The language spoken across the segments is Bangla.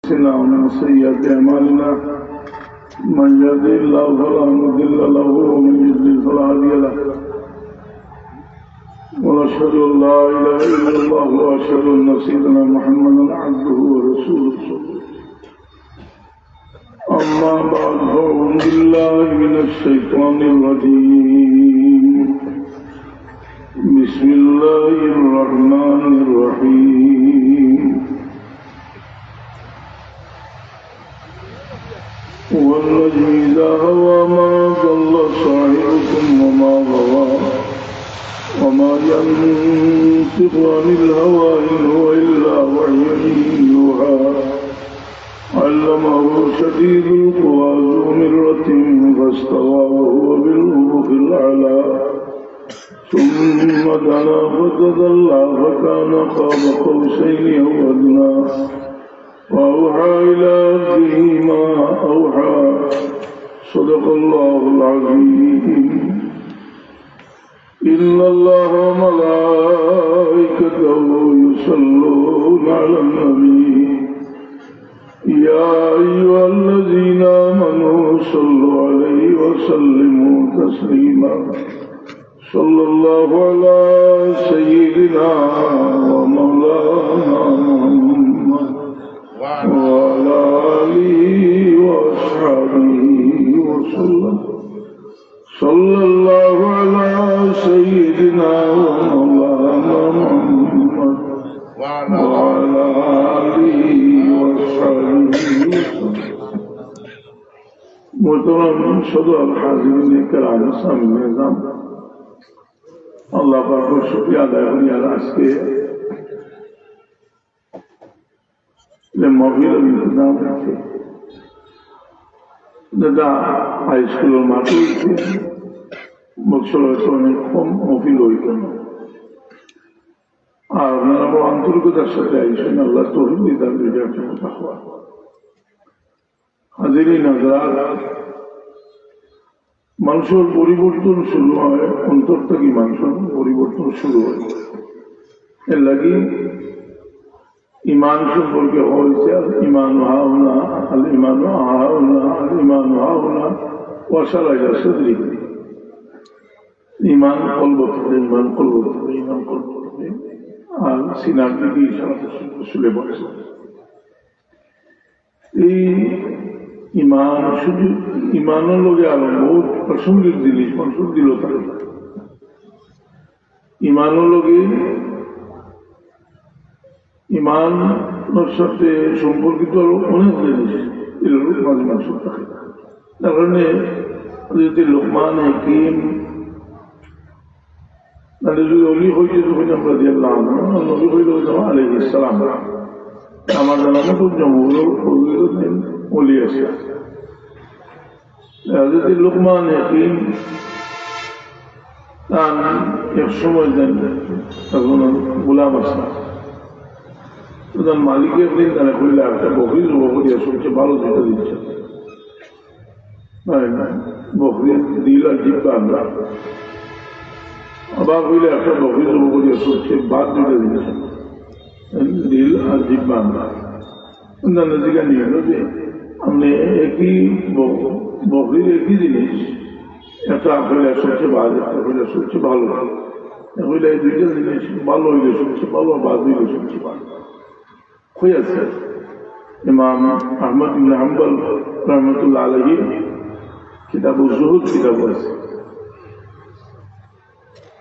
أنفسنا ومن سيئات أعمالنا من يهده الله فلا مضل له ومن يضلل فلا هادي له ونشهد أن لا إله إلا الله وأشهد أن سيدنا محمدا عبده ورسوله أما بعد فأعوذ بالله من الشيطان الرجيم بسم الله الرحمن الرحيم والنجم إذا هوى ما ضل صاحبكم وما غوى وما ينطق عن الهوى إن هو إلا وحي يوحى علمه شديد القوى ذو مرة فاستوى وهو بالأفق الأعلى ثم دنا فتدلى فكان قاب قوسين أو أدنى وأوحى إلى عبده ما أوحى صدق الله العظيم إن الله وملائكته يصلون على النبي يا أيها الذين آمنوا صلوا عليه وسلموا تسليما صلى الله على سيدنا ومولانا محمد وعلى آله وأصحابه وسلم صلى الله على سيدنا ومولانا محمد وعلى آله وأصحابه وسلم محترم صدر الحاضرين الكرام السامعين النظام আল্লাহ পাকের শুকরিয়া আদায় করি আর আজকে মহফিলের ইন্তজাম আছে যেটা হাই স্কুলের মাঠে হয়েছে বছর হয়তো অনেক কম মহফিল হইত না আর আপনারা বড় আন্তরিকতার সাথে আইসেন আল্লাহ তৌফিক দিদার দিকে একটা কথা হওয়া হাজিরিন হাজরাত মানুষের পরিবর্তন শুরু হয় অন্তর থেকে মানুষের পরিবর্তন শুরু হয় এর লাগি ইমান সম্পর্কে হয়েছে ইমান হাওনা আল ইমান হাওনা আল ইমান হাওনা ওয়াসালাইলা সদরি ইমান কলবতে ইমান কলবতে ইমান কলবতে আর সিনার দিকে ইশারাতে শুলে পড়েছে এই ইমান শুধু ইমানের লোকে আলো বহুত প্রাসঙ্গিক জিনিস মানুষ দিল তাকে ইমানের লোকে ইমানের সাথে সম্পর্কিত অনেক জিনিস এগুলো মাঝে মাঝে থাকে তার কারণে যদি লোকমান হাকিম তাহলে যদি অলি হইতে তখন আমরা দিলাম নবী হইল আলাইহিস সালাম আমার জানা মতো জমহুর অলি আছে যদি লোকমান হাকিম তার এক সময় দেন তখন গোলাম আসা মালিকের দিন তারা কইলে একটা বকরি বকরিয়া সবচেয়ে ভালো যেটা দিচ্ছে বকরি দিল আর জিব্বা আমরা আবার কইলে একটা বকরি বকরিয়া সবচেয়ে বাদ যেটা দিচ্ছে দিল আর জিব্বা আমরা নদীকা নিয়ে এলো যে আপনি একই বকরির একই জিনিস একটা হইলে সবচেয়ে বাদ একটা হইলে সবচেয়ে ভালো হইলে এই দুইটা জিনিস ভালো হইলে সবচেয়ে ভালো বাদ হইলে সবচেয়ে ভালো হয়েছে ইমাম আহমদ ইবনে হাম্বল রহমতুল্লাহ আলাইহি কিতাব যুহুদ কিতাব আছে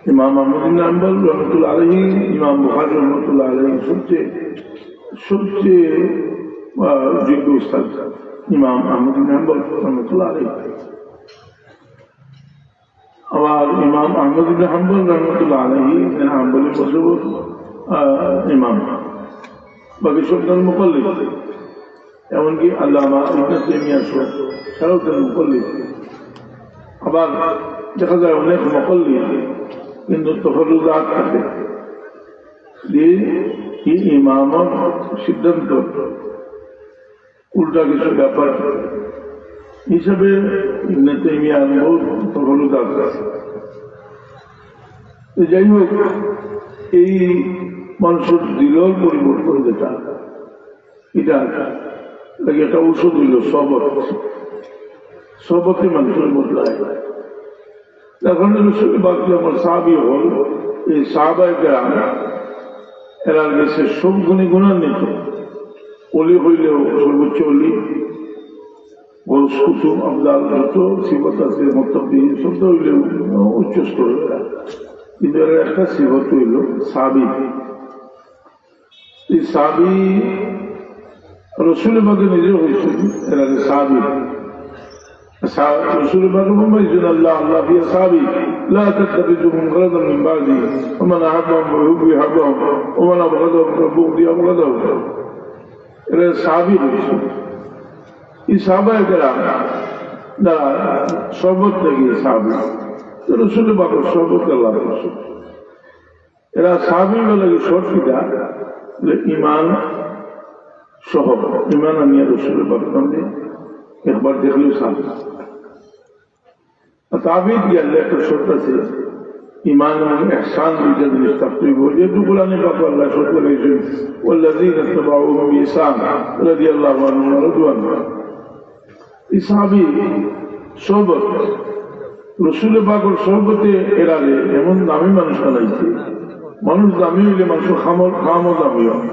ইমাম আহমদ ইবনে হাম্বল রহমতুল্লাহ আলাইহি ইমাম বুখারী রহমতুল্লাহ আলাইহি সবচেয়ে যোগ্য উস্তাদ ইমাম আহমদ ইবনে হাম্বল রহমতুল্লাহ আলাইহি আবার ইমাম আহমদ ইবনে হাম্বল রহমতুল্লাহ আলাইহি হাম্বলি মাযহাবের ইমাম বাকি সবজন মুকাল্লিদ এমনকি আল্লামা ইবনে তাইমিয়া সারাও মুকাল্লিদ আবার দেখা যায় অনেক মুকাল্লিদ কিন্তু তফরুজাত থাকে এই ইমামত সিদ্ধান্ত উল্টা কিছু ব্যাপার হিসাবে ইবনে তাইমিয়ার বহুত তফরুজাত আছে যাই হোক এই মানুষের দিলের পরিবর্তন যেটা এটা লাগে একটা ঔষধ হইল সবত, সবতে মানুষের বদলায়। এখন রসুল বাকি আমার সাহাবি হল, এই সাহাবায়ে কেরাম এরা গেছে সব গুণে গুণান্বিত। অলি হইলেও সর্বোচ্চ অলি, গৌস কুতুব আবদাল যত সিবত আছে মতব্বি শব্দ হইলেও উচ্চ স্তরের এরা। কিন্তু এর একটা সিবত হইল সাহাবি। এই সাহাবি রসুল বাগে নিজে হয়েছে, এরা সাহাবি। رسول الله فرمائے اللہ اللہ فی اصحابی لا تتخذوا غرضا من بعدی ومن احبهم فحب يحبهم ومن ابغضهم فبغض ابغضهم. এরা সাহাবী হয়েছে। এই সাহাবায়ে কেরাম যারা শরবত থেকে সাহাবী, রসুল বাগের শরবত আল্লাহ রসুল, এরা সাহাবী লাগে শর্তিটা ইমান সহ, ইমান আনিয়া রসুল বাগের সামনে একবার দেখলেও সাহাবী। তাবিদ কি আল্লাহ একটা শর্ত আছে, ইমান এবং ইহসান দুইটা জিনিস থাকতে হইব। যেহেতু কোরআনে পাক আল্লাহ শর্ত করেছেন ওয়াল্লাযীনা তাবাউহুম বিইহসান রাদিয়াল্লাহু আনহুম ওয়া রাদু আনহু। এই সাহাবী শরবত, রসুল পাকের শরবতে এরা এমন দামি মানুষ বানাইছে। মানুষ দামি হইলে মানুষের খামও দামি হয়,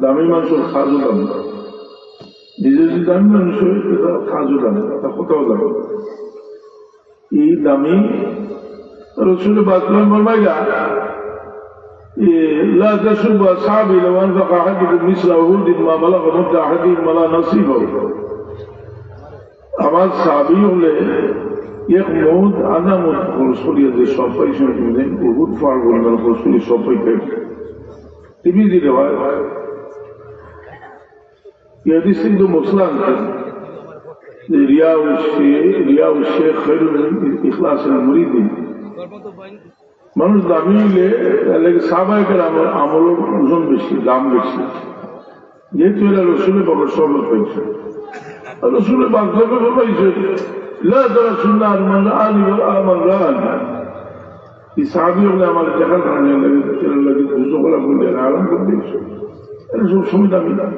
দামি মানুষের খাজও দামি। নিজে যদি দামি মানুষ হয় খাজও দামি, তা কোথাও দামি। এই দামি রসুল বাকলাম ফরমাইলা লা তাসুব্বু আসহাবি লাউ আনফাকা আহাদুকুম মিসলা উহুদিন মা বালাগা মুদ্দা আহাদিহিম ওয়ালা নাসীবাহু। আমার সাহাবী হলে এক মৌত আধা মৌত খরচ করিয়া যে সব পয়সা দেন উহুদ পার করবেন খরচ করি সব পয়সা টিভি দিতে হয়। হাদিস কিন্তু মসলা আনতেন রিয়া শেখ খৈরুল ইখলাস মুরিদিন। মানুষ দামি হইলে সাহাবায়ে কেরামের আমলের ওজন বেশি, দাম বেশি, যেহেতু এরা রসুলের বাবার শরবত পাইছে। রসুলের বাগদর্বে পাইছে লা তারাসুন্না মান রাআনি ওয়া আমান রাআনি। এই সাহাবী হলে আমার দেখার কারণে এরা লাগে দুশো কলা বললে আরাম করে দিয়েছে, এটা সব সময় দামি দাম।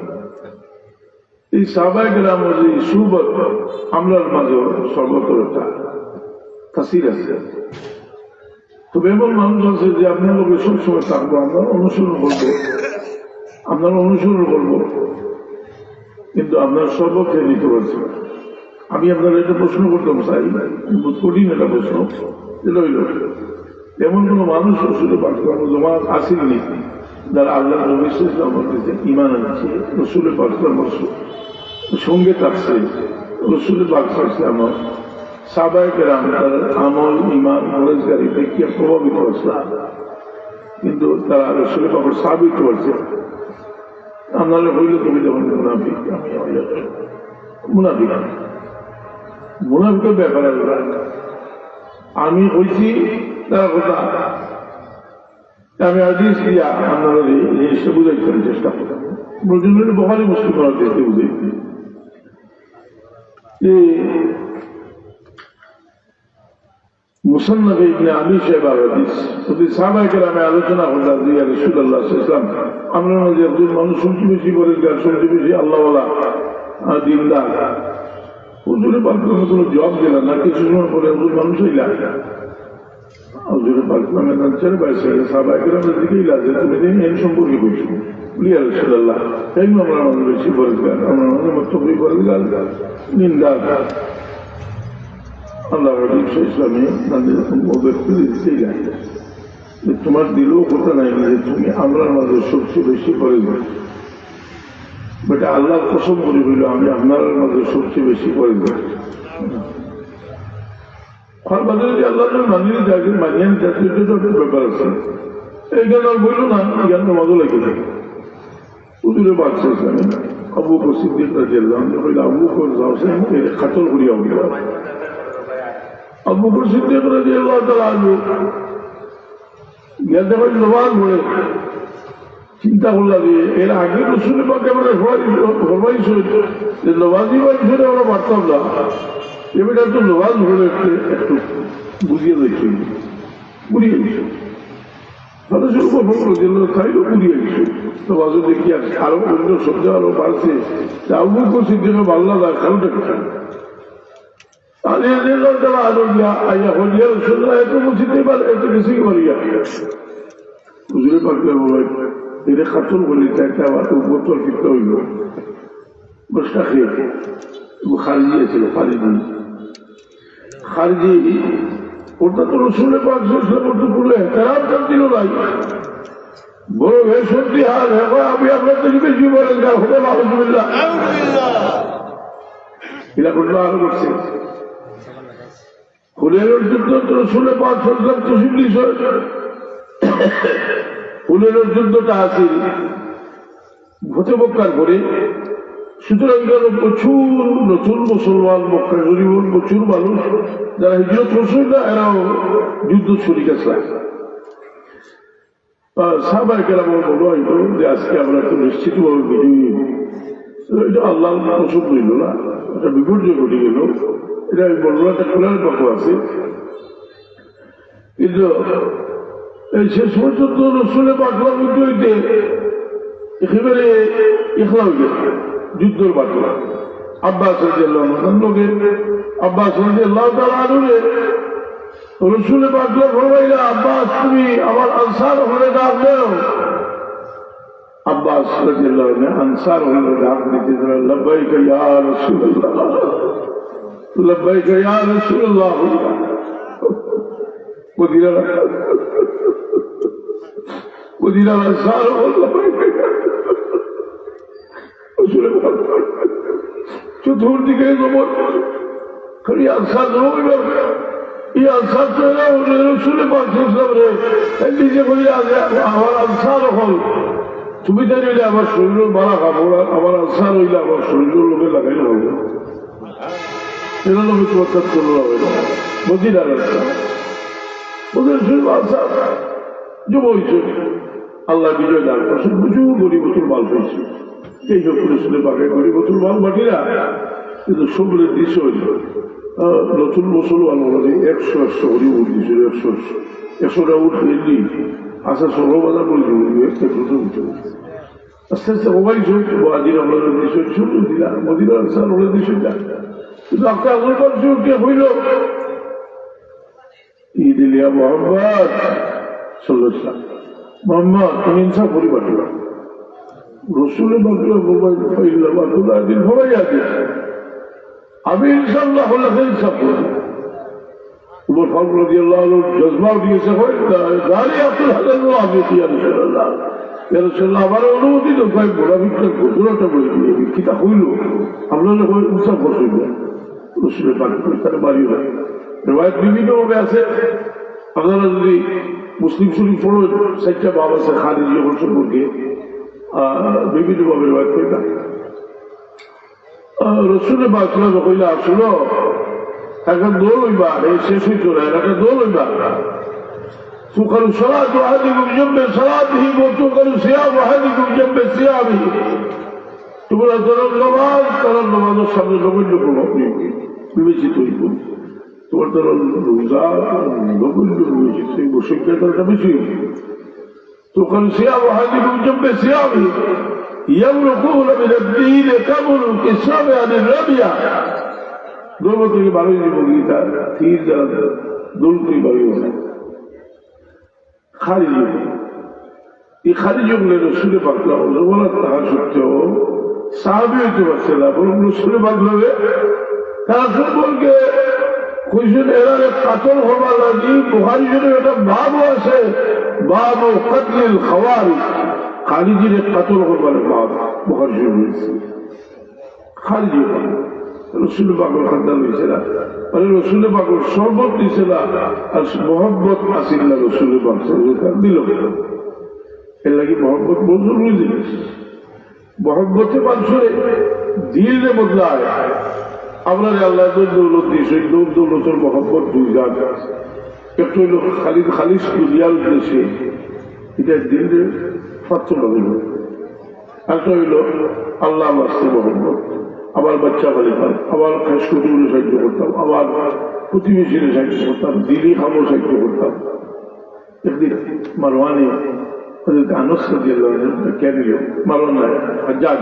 এই সাহাবায়ে কেরামের যে সুবত আমরার মাঝে সর্বত্র একটা তাসির আছে। তবে এমন মানুষ আছে যে আপনার লোকে সবসময় থাকবো, আমরা অনুসরণ করবো, কিন্তু আপনার সর্বত্র নিতে পারছি না। আমি আপনার এটা প্রশ্ন করতাম চাই, কঠিন একটা প্রশ্ন, যেটা হইল এমন কোন মানুষ রসুল জমাত আসেনি যারা আল্লাহ নবী সাল্লাল্লাহু আলাইহি ওয়াসাল্লাম ঈমান আনছে, রসুলের সঙ্গে থাকছে, রসুলের বাগসাচ্ছে আমার সাহাবায়ে কেরাম তার আমল ঈমান পরেজগারি দেখিয়ে প্রভাবিত হচ্ছে, কিন্তু তারা রসুলের বাগর সাবিত করছে। আপনারা হইলে তুমি যখন মুনাফিক, আমি মুনাফিকের ব্যাপারে আমি হয়েছি তারা কথা আমি হাদিস দিয়া আপনারা জিনিসটা বুঝাইতে চেষ্টা করলাম। প্রয়োজনীয় বহারি মুসলিম করার চেষ্টা বুঝাইছি। মুসান্নাফে ইবনে আবি শাইবার হাদিস, যদি সাহাবায়ে কেরামে আলোচনা করতাম যে ইয়া রাসূলুল্লাহ সাল্লাল্লাহু আলাইহি ওয়াসাল্লাম আমরা যে একজন মানুষ শুনতে বেশি পরেজগার, শুনতে বেশি আল্লাহওয়ালা দিনদার, হুজুরে পাক কোনো জবাব দিলেন না। কিছু সময় পরে হুজুর মানুষ হইলা হুজুরে পাক ছেড়ে পাইছে সাহাবায়ে কেরামের দিকেই লাগে, তুমি এই সম্পর্কে বলছো ইয়া রাসূলুল্লাহ এই আমরা মানুষ বেশি পরেজগার, আমরা মানুষ মুত্তাকি পরেজগার দিনদার। আল্লাহ ইসলামে ব্যক্তি দিতেই লাগে তোমার দিলেও কথা নাই যে তুমি আমরার মাঝে সবচেয়ে বেশি পরেজগার, বাট আল্লাহর কসম করে হইল আমি আপনার মাঝে সবচেয়ে বেশি পরেজগার। আল্লাহ মানিয়ে থাকে, মানিয়ে জাতীয় ব্যাপার আছে, এই জ্ঞান আর বলল না, জ্ঞান তো মজা লেগে থাকে। উদুরে বাচ্চা ইসলামে আবু বকর সিদ্দিক রাদিয়াল্লাহু আনহু হইল আবু বকর যাওছেন খাতল করিয়া উঠল। আবু বকর সিদ্দিক রাদিয়াল্লাহু তাআলা আনহু গেলতে পারি নমাজ পড়ে চিন্তা করলাম যে এর আগে রসুলের পাক এবারে ফরমাইছে যে নমাজি বাড়িতে আমরা পারতাম না, এবার তো নমাজ পড়ে একটু বুঝিয়ে দিচ্ছি, বুঝিয়ে দিচ্ছি। মানুষের উপর খাইলো পুড়িয়ে গেছে তো মাঝে দেখি আর আরো অন্য সবজি আরো বাড়ছে আবু বকর সিদ্দিকের ভাল্লা দেয় কারণটা কোথায় খাতুন বলি বোতল ফিরতে হইল বসটা খেয়ে খারিজি আছে খারিজি ওটা তো রসুলে পাক পুরো এহতারাম কর দিল নাই বড় ভাই সত্যি হাল হ্যাঁ আমি আপনার থেকে বেশি বলেন যা হবে আলহামদুলিল্লাহ এরা করলো আরো করছে হুলের যুদ্ধ তো রসুলে পাক সরকার তসিম হুলের যুদ্ধটা আছে হতে বক্কার করে সুতরাং প্রচুর নতুন মুসলমান মক্কা গরিব প্রচুর মানুষ যারা হিজরত করছে না এরাও যুদ্ধ শরীর আছে সাহাবায়ে কেরাম বলো হইতো যে আজকে আমরা একটু নিশ্চিতভাবে বিজয়ী এটা আল্লাহ পছন্দ হইল না একটা বিপর্যয় ঘটে গেল এটা আমি বলবো একটা খোলার পক্ষ আছে কিন্তু এই শেষ পর্যন্ত রসুলে পাকলার মধ্যে হইতে একেবারে এখলা হয়ে গেছে যুদ্ধের বাটলা আব্বাস লোকে আব্বাস রসুলে পাকলা ফরমাইলা আব্বাস তুমি আমার আনসার হলে ডাক দেও আব্বাস আনসার হলে ডাক দিতে লব্বাইকা ইয়া রাসূলুল্লাহ লব্বাইকা ইয়া রাসূলুল্লাহ মদিনার আনসার চতুর্দিকে খালি আনসার এই আনসার রসুলে নিজে বলি আমার আনসার হল তুমি জানিলে আমার শরীরের মারা খাবো আমার আনসার হইলে আমার শরীরের লোকে লাগাইলে হবে এরা লোকে প্রচার করলো হবে না মদিনার আনসার আনসার যুব হয়েছে আল্লাহ বিজয় দান করছে প্রচুর গরিবতুল মাল হয়েছে এই সব রসুলে পাকে গরিবতুল মাল বাকিরা কিন্তু সবলের দৃশ্য হয়েছে নতুন মুসলমান আমাদের 100 গরিব উঠ দিয়েছিল 100টা উঠ ফেললি আশা 16 বাজার বলে একটা দ্রুত উঠে আস্তে আস্তে সবাই আদিন আমরা দৃশ্য শুরু দিলাম মদিনা আনসার হলে দৃশ্য কিন্তু আপনার আগরবার কে হইল ঈদ ইলিয়া মোহাম্মদ সাল্লাল্লাহু মোহাম্মদ তুমি ইনসাফ পরিবার রসুলে বাংলা মোবাইল ফাইল্লা বাংলা দিন সবাই আছে আমি ইনশাল্লাহ হলে ইনসাফ করি উমর ফারুক রাদিয়াল্লাহু আনহু জজবাও দিয়েছে হয় গালি আব্দুল হালাল আমি কি রাসূলুল্লাহ ইয়া রাসূলুল্লাহ আমার অনুমতি তো ভাই বড় বিক্রম ঘটনাটা বলে দিয়ে কিতা হইল আপনারা হয় ইনসাফ করছেন রসুলের পাক তার বাড়ি হয় রিওয়ায়াত বিভিন্নভাবে আছে আপনারা যদি মুসলিম শরীফ পড়ো 4টা বাব আছে খারিজি সম্পর্কে বিভিন্নভাবে রিওয়ায়াত করে না রসুলের বাকলা কইলা আসলো এখন দোল হইবা এই শেষ হইত না একটা দোল হইবা تقل صلاة أحدكم جنب صلاته وتقل صيام أحدكم جنب صيامه তোমরা তারা নামাজের সামনে নগণ্য প্রভাব নিবে বিবেচিত হইব তোমার তারা রোজা নগণ্য বিবেচিত হইব সংখ্যাটা বেশি تقل صيام أحدكم جنب صيامه يمرقون من الدين كمر كالصام عن الرمية দোল থেকে বারোই দিব গীতা তীর দ্বারা দোল থেকে বারোই হয় খালি যুগ এই খালি যুগ রসুলে পাকলা বলা তাহা সত্ত্বেও সাহাবি হইতে পারছে না বরং রসুলে পাকলাবে তারা সম্পর্কে কইছেন এরারে কাতল হবার লাগি বুখারী শরীফে একটা বাবও আছে বাব কতলিল খাওয়ারিজ খালিজির কাতল হবার বাব বুখারী শরীফে খালিজি রসুল পাগল খাদ্দান হয়েছে না মানে রসুল পাগল শরবত দিছে না আর মোহাম্মত আসিল না রসুল পাগল দিল এর লাগে মোহাম্মত বহু জরুরি জিনিস মোহাম্মতে মানুষের দিলে বদলায় আপনার আল্লাহ দৌলত দিয়েছে দৌলতের মোহাম্মত দুই জাত একটু হইল খালিশ দুনিয়ার উদ্দেশ্যে এটা দিলে ফাত্র হইল একটা হইল আল্লাহ আসছে মোহাম্মত আবার বাচ্চা পালিতাম আবার খাসকুটিগুলো সাহায্য করতাম আবার প্রতিবেশীরা সাহায্য করতাম দিদি খামো সাহায্য করতাম একদিন মারওয়ানে হযরত আনাস রাদিয়াল্লাহু আনহু কে দিল মারওয়ান হজ্জাজ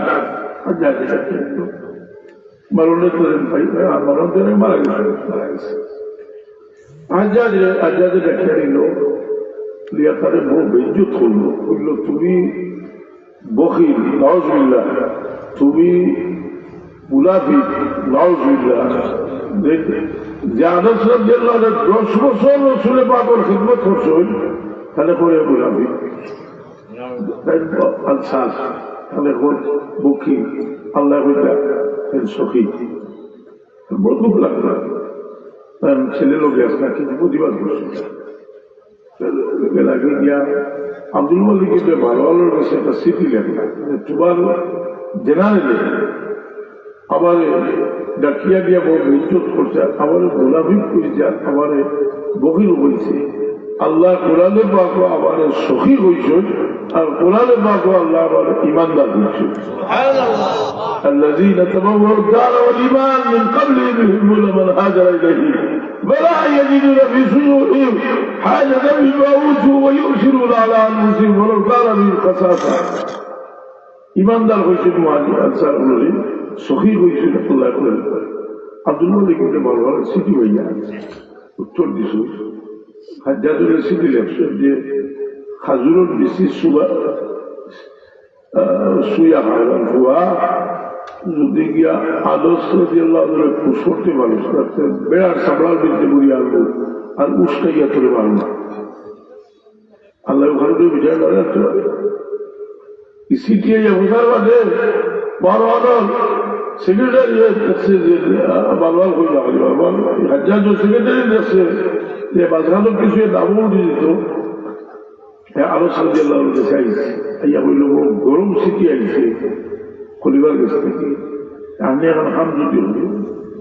মারওয়ানের তোরেন ভাই মারওয়ান তোরে মারা গেছে হজ্জাজে দেখে নিল লিয়া তারে বহু বেইজ্জত করলো বললো তুমি বখিল নাউজুবিল্লাহ তুমি মুনাফিক নাউজুবিল্লাহ যে আনাস রাদিয়াল্লাহু আনহু 10 বছর রাসূল পাকের খিদমত করছেন তাহলে পরে মুনাফিক আচ্ছা তাহলে বখিল আল্লাহ কইতা সখী বড় দুঃখ লাগলো ছেলে লোক আসলে কিছু প্রতিবাদ করছে লাগে গিয়া আব্দুল মালিকের ভালো ভালোর কাছে একটা স্মৃতি লেখা তোমার জেনারেলে আবার ডাকিয়া দিয়া বহু ইজ্জত করছে আবার গোলাভিক করেছে আবার বহির হয়েছে আল্লাহ কোরআনে পাকো আবার সখী হয়েছে আর কোরআনে পাকো আল্লাহ আবার ইমানদার হয়েছে الذين تبوأوا الدار والإيمان من قبلهم يحبون من هاجر إليهم ولا يجدون في صدورهم حاجة مما أوتوا ويؤثرون على أنفسهم ولو كان بهم خصاصة ইমানদার হয়েছেন মুহাজির আনসার বলে সখী হয়েছেন আল্লাহ করে আব্দুল মালিক বলে বড় বড় স্মৃতি হইয়া উত্তর দিছ হাজ্জাজুল স্মৃতি লেখছে যে খাজুরের বেশি সুয়া হারান হুয়া যদি গিয়া আদর্শ রাদিয়াল্লাহু আনহু খুশ করতে মানুষ বেড়ার সাবলার বিরুদ্ধে বুড়িয়ে আনবো আর উস্কাইয়া তুলে মারবো আল্লাহ ওখানে বিচার করে রাখতে পারে সিটিআই বোঝার বাদে বড় সেক্রেটারি দেখছে যে বারবার হয়ে যাওয়া হাজ্জাজ সেক্রেটারি দেখছে যে বাজখানোর কিছু দামও দিয়ে দিত আরো রাদিয়াল্লাহু আনহু কাছে আইছে আইয়া বলল গরম সিটি আইছে খলিফার কাছ থেকে আপনি এখন হাম যদি হল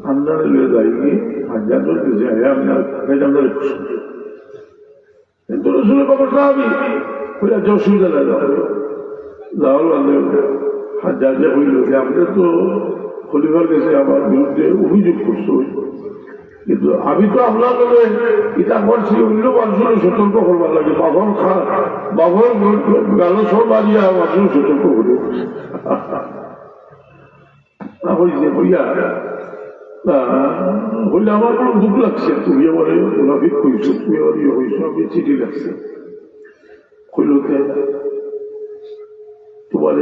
আমদানি লয়ে যাইনি হাজ্জাজের কাছে আয়া আপনার পেজামদারে খুশি কিন্তু রসুলের ব্যাপারটা আমি ওইটা যে অসুবিধা না যাওয়ার বাদে হাজ্জাজে হইল যে আপনি তো খলিফার কাছে আমার বিরুদ্ধে অভিযোগ করছো কিন্তু আমি তো আপনার কাছে এটা করছি অন্য মানুষের সতর্ক করবার লাগে বাবর গেল সব বাড়িয়া মানুষ সতর্ক করে হইছে হইয়া হইলে আমার কোনো দুঃখ লাগছে তুমি আমার মুনাফিক কইছো তুমি আমার ইয়ে হইছো আমি চিঠি লাগছে কইলতে তোমার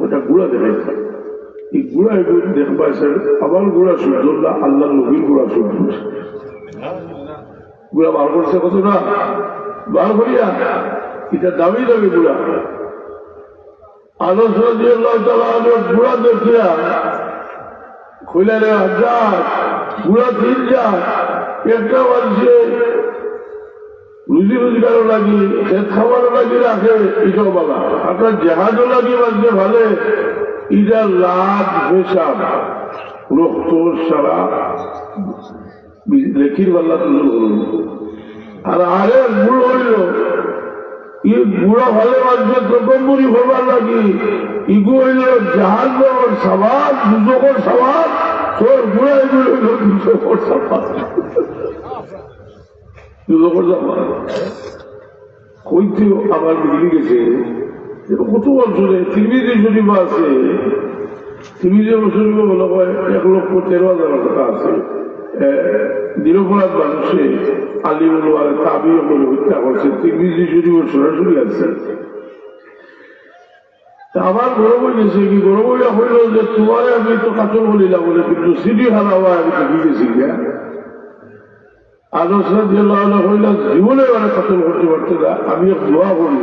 ওটা গুড়া দেখাইছে এই গুড়া এগুলো দেখবা আবার গুড়া শুদ্ধ না আল্লাহ নবীর গুড়া শুদ্ধ গুড়া বার করছে কত না বার করিয়া এটা দামি দামি গুড়া আলোচনা দিয়ে গুড়া দেখিয়া কইলা রে হাজার গুড়া তিন যায় একটা মানুষে রুজি রোজগারও লাগি খেত খাবারও লাগি রাখে এটাও বলা আপনার জাহাজও লাগি বাজলে ভালে ইটা লাভ পেশাব রক্ত সারা লেখির পাল্লা তুলে হল আর আরে গুড় হইল ই গুড়া ভালো মানুষের দ্রব্যমুড়ি হবার লাগি ইগু হইল জাহাজ সাবাদ দুজকর সাবাদ তোর গুড়া এগুলো হইল দুজকর সাবাদ দুজকর সাবাদ কইতেও আমার বিগড়ি গেছে কত বছরে তিরমিজি শরীফ আছে তিরমিজি শরীফ বলা হয় 1,13,000 টাকা আছে নিরপরাধ মানুষে আলিউল তাবিও করে হত্যা করছে তিরমিজি শরীফ সরাসরি আছে আমার গরম হয়ে গেছে কি গরম হইয়া হইল যে তোমার আমি তো কাতল বলিলাম বলে কিন্তু সিডি হারা হয় আমি তো গিয়েছি আলোচনা দিয়ে হইল জীবনে মানে কাতল করতে পারছে না আমি দোয়া করি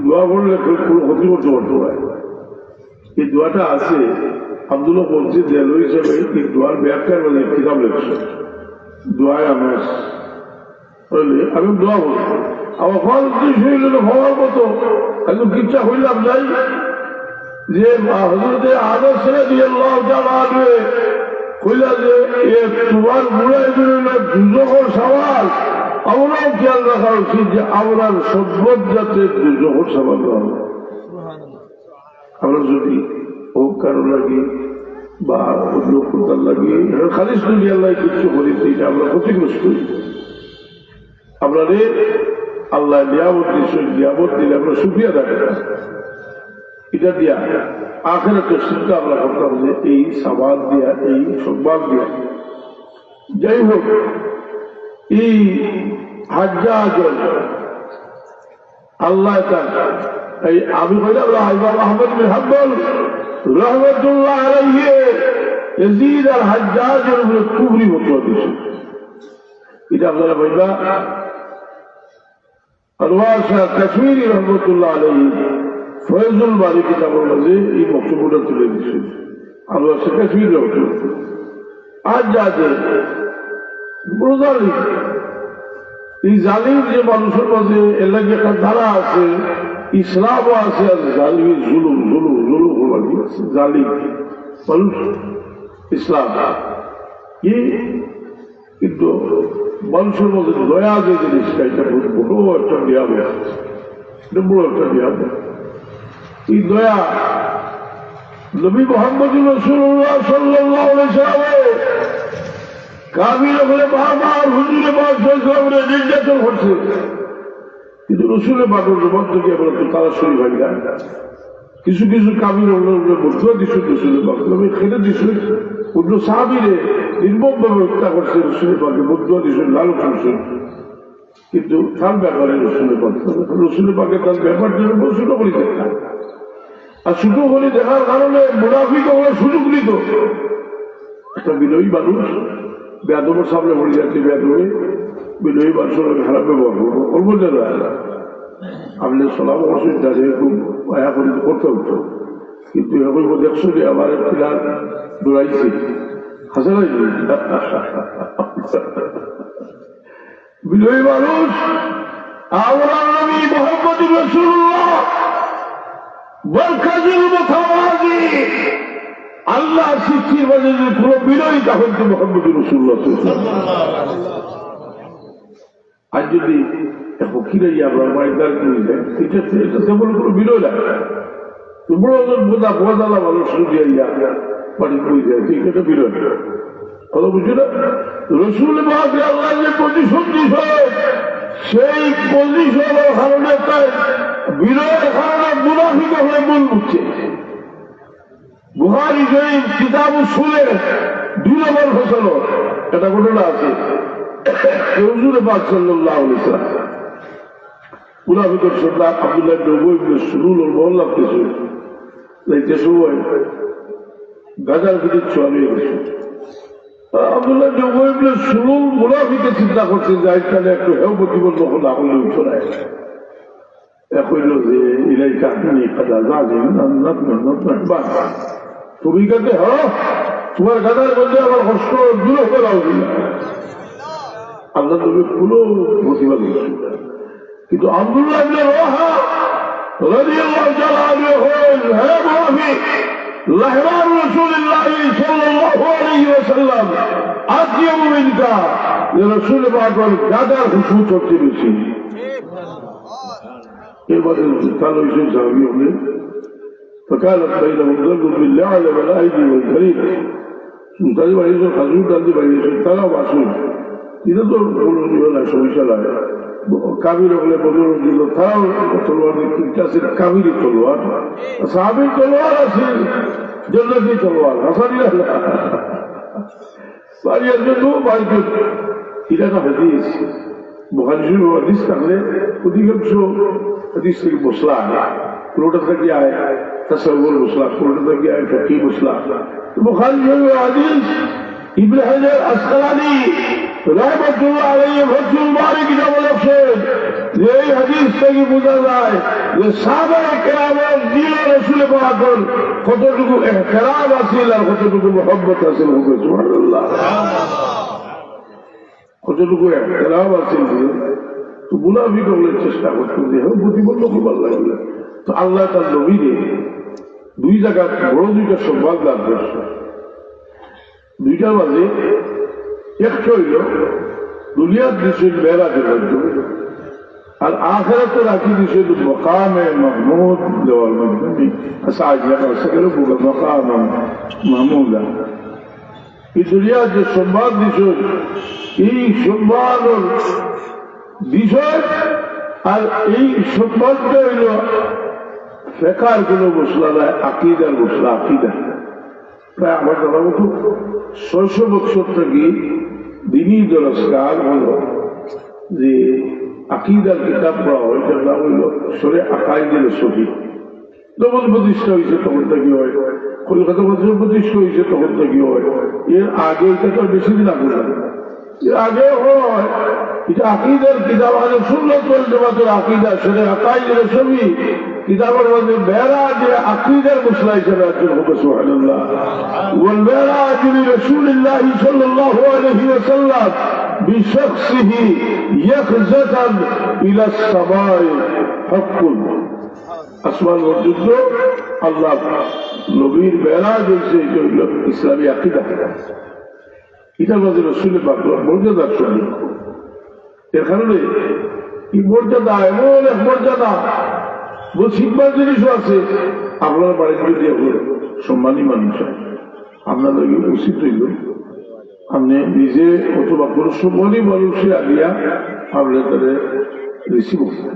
দোয়া করলে কোনো ক্ষতি করতে পারতো না এই দোয়াটা আছে আব্দুল্লাহ বলছে দেয়াল হিসাবে এই দোয়ার ব্যাখ্যার মানে কিতাব লেখছে দোয়ায় আমার আমি দোয়া বলি আমার ফল হইল হওয়ার মতো একদম কিচ্ছা হইলাম যাই যে হজরতে আদর্শ দিয়ে আনবে কইলা যে তোমার গুড়াই বেরোলে দুজকর সওয়াল আমরাও খেয়াল রাখা উচিত যে আমরার সভ্যত যাতে দুজকর সওয়াল দেওয়া আমরা যদি হোক কারো লাগি বা অন্য কোথার লাগি খালিশ দুনিয়ার লাগে কিছু করি এটা আমরা ক্ষতিগ্রস্ত আমরা আল্লাহ নিয়ামত দিচ্ছেন, নিয়ামত দিলে আমরা সুফিয়া থাকে এটা দিয়া আখেরাতে চিন্তা আমরা করতাম যে এই সাবাদ দিয়া, এই সংবাদ দিয়া। যাই হোক, এই হাজ্জাজ আল্লাহ এই আমি কইলাম ইমাম আহমদ বিন হাম্বল রহমতুল্লাহ আলাইহি ইয়াজিদ আল হাজ্জাজের উপরে কুফরি ফতোয়া দিয়েছে। এটা আপনারা বলবা আনোয়ার শাহ কাশ্মীরি রহমতুল্লাহ আলাইহি ফয়জুল বারী কিতাবের মাঝে এই বক্তব্যটা তুলে দিয়েছে। আনোয়ার শাহ কাশ্মীরি রহমতুল্লাহ হাজ্জাজের বড় জালিম। এই জালিম যে মানুষের মাঝে এর লাগে একটা ধারা আছে, ইসলামও আছে, আর জালিমের জুলুম জুলুম জুলুম হবার কি আছে। জালিম মানুষ ইসলাম কি, কিন্তু মানুষের মধ্যে দয়া যে জিনিসটা, এটা বড় একটা নিয়ামত, এটা বড় একটা নিয়ামত। এই দয়া নবী মুহাম্মদ রাসূলুল্লাহ সাল্লাল্লাহু আলাইহি ওয়াসাল্লাম কাবিল বলে বারবার হুজুরে পাক সাল্লাল্লাহু আলাইহি ওয়াসাল্লাম নির্যাতন করছে, কিন্তু রসুলের পাকের জবান থেকে আমরা তো তারা শুরু হয় না। কিছু কিছু কাবিল বদলা দিচ্ছে রসুলের পাক, আমি খেলে দিচ্ছে অন্য সাহাবীরে নির্মমভাবে হত্যা করছে রসুলের পাকে, বদলা দিচ্ছে, লালু করছেন, কিন্তু তার ব্যাপারে রসুলের পাকে তার ব্যাপার জন্য ছোট করে দেখা, আর ছোট করে দেখার কারণে মুনাফিক ওরা সুযোগ নিত। একটা বিনয়ী মানুষ বেয়াদবের সামনে পড়ে যাচ্ছে, বেয়াদবে বিনয়ী মানুষের খারাপ ব্যবহার করবো, করবো না আপনি সালাম অসুবিধা খুব মায়া করে করতে হতো, কিন্তু এখন দেখছো যে আমার ফিরার দৌড়াইছে হাসানাই বিনয়ী মানুষ। আমরা নবী মুহাম্মদ রাসূলুল্লাহ বরকাতুল মুতাওয়াজি আল্লাহ সৃষ্টির মাঝে যদি পুরো বিনয়ীটা হইতো মুহাম্মদ রাসূলুল্লাহ। আজ যদি ফকিরে আমরা মাইদার করে দেয়, এটা তেমন কোনো বিনয় লাগে, বড় বোঝা বোঝালা মানুষ দিয়া পানি বই যায়, ঠিক এটা বিনয় কথা বুঝছি না। রসুল পাক আল্লাহ যে পজিশন দিছে, সেই পজিশনের কারণে তাই বিনয়ের কারণে মুনাফিক হলে মূল বুঝছে। বুখারী শরীফ কিতাব উসুলের 2 নম্বর ফসল এটা ঘটনা আছে। হুজুর পাক সাল্লাল্লাহু আলাইহি ওয়াসাল্লাম মুনাফিকের সর্দার আব্দুল্লাহ ইবনে উবাই ইবনে সুলুল ওর মহল্লা কিছু লাইতে সময় গাজার ভিতরে চলে গেছে। আব্দুল্লাহ ইবনে উবাই ইবনে সুলুল মুনাফিকে চিন্তা করছে যে আজকাল একটু হেউ প্রতিবন্ধ হল হলে উঠে এখন যে ইলাই কাহিনী কাদা যা তুমি কাকে হ তোমার গাদার মধ্যে আমার কষ্ট দূর হতে দাও দিল। আল্লাহ নবী কোনো প্রতিবাদ করছেন, কিন্তু আব্দুল্লাহ ইবনে রাওয়াহা রাদিয়াল্লাহু তাআলা আনহু হে মুনাফিক লাহবার রাসূলুল্লাহ সাল্লাল্লাহু আলাইহি ওয়াসাল্লাম আতিয়াবু মিনকা, যে রাসূল পাকের গাদার খুশবু করতে বেশি। এবারে তাহলে হয়েছে সাহাবী হলে فكانت بينهم ضرب باللعن والايدي والجريد মুতাজি বাড়িয়েছে, খাজুর ডালতে বাড়িয়েছে, তারাও বাসুন। এটা তো না সমস্যা লাগে। কাবির হলে বদল দিল, তারাও তলোয়ার আছে, কাবিরি তলোয়ার, সাহাবির তলোয়ার আছে, জন্নতি তলোয়ার হাসানি বাড়িয়ে জন্য বাড়িতে। এটা একটা হাদিস, বুখারী শরীফের হাদিস থাকলে অধিকাংশ হাদিস থেকে মশলা আনে, কোনোটা থেকে আয় তাসাউর মশলা, কোনোটা থেকে আয় ফিকহি মশলা। বুখারী শরীফের হাদিস ইবনে হাজার আসকালানী রাহমাতুল্লাহ আলাইহি ফাতহুল বারী কিতাবে লিখেন যে এই হাদিস থেকে বোঝা যায় যে সাহাবায়ে কেরামের দিল রাসূল পাকের কতটুকু ইহতিরাম আছে আর কতটুকু মুহাব্বত আছে। সুবহানাল্লাহ, কতটুকু ইহতিরাম আছে। তো মুনাফিক হলে চেষ্টা করতে যে প্রতিবন্ধ করবার লাগবে। তো আল্লাহ তার নবীরে 2 জায়গা বড় 2টা সংবাদ লাভ করছে। 2টার মাঝে একটা হইল দুনিয়ার দিশের মেরাজের মাধ্যমে, আর আখিরাতে রাখি দিশের মকামে মাহমুদ দেওয়ার মাধ্যমে। আচ্ছা আজ সেখানে মকাম মাহমুদা এই দুনিয়ার যে সংবাদ দিশ, এই সংবাদের বিষয় আর এই সম্পর্কে হইল ফেকার কোন মশলা নয়, আকিদার মশলা। আকিদা প্রায় আমার জানা মতো 600 বছর থেকে দিনই দরস্কার হল যে আকিদার কিতাব পড়া হয়, যার নাম হইল সরে আকাইদের সহি। যখন প্রতিষ্ঠা হয়েছে তখন থেকে হয়, কলকাতা বছর প্রতিষ্ঠা হয়েছে তখন থেকে হয়। এর আগে এটা তো বেশি দিন আগে না, এর আগে হয়। এটা আকিদার কিতাব আগে সুন্নাত ওয়াল জামাতের আকিদা সরে আকাইদের সহি কিতাবের মধ্যে মেরাজ আকিদার মশলা হিসেবে একজন হবে সুবহানাল্লাহ। ওয়াল মেরাজ লিরাসূলিল্লাহ সাল্লাল্লাহু আলাইহি ওয়াসাল্লাম বিশখসিহি ইয়াখজাতান ইলা সামাই হাক্কুন। আসমান পর্যন্ত আল্লাহ নবীর মেরাজ হয়েছে, এটা হইল ইসলামী আকিদা। এটার মধ্যে রাসূলের মর্যাদার সঙ্গে, এর কারণে এই মর্যাদা এমন এক মর্যাদা শিখবার জিনিসও আছে। আপনার বাড়িতে যদি আপনার সম্মানী মানুষ হয়, আপনার লাগে উচিত হইল আপনি নিজে অথবা কোন সম্মানী মানুষে আগিয়া আপনার তাদের রিসিভ করতেন।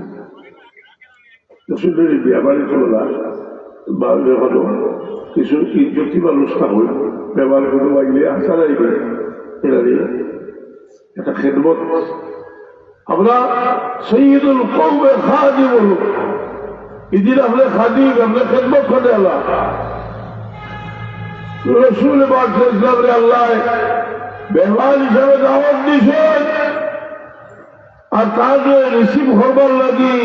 বিয়া বাড়ি চলা বা কিছু ইজ্জতি মানুষ না হই ব্যবহার করে লাগলে আশা রাখবে, এটা একটা খেদমত। আমরা সৈয়দুল কওমে খাদিম ইদিন আপনার খাদিম, আপনার খেদমত করে আল্লাহ রসুল ইসলামে আল্লাহ ব্যবহার হিসাবে দাওয়াত দিয়েছেন। আর তাদের রিসিভ করবার লাগি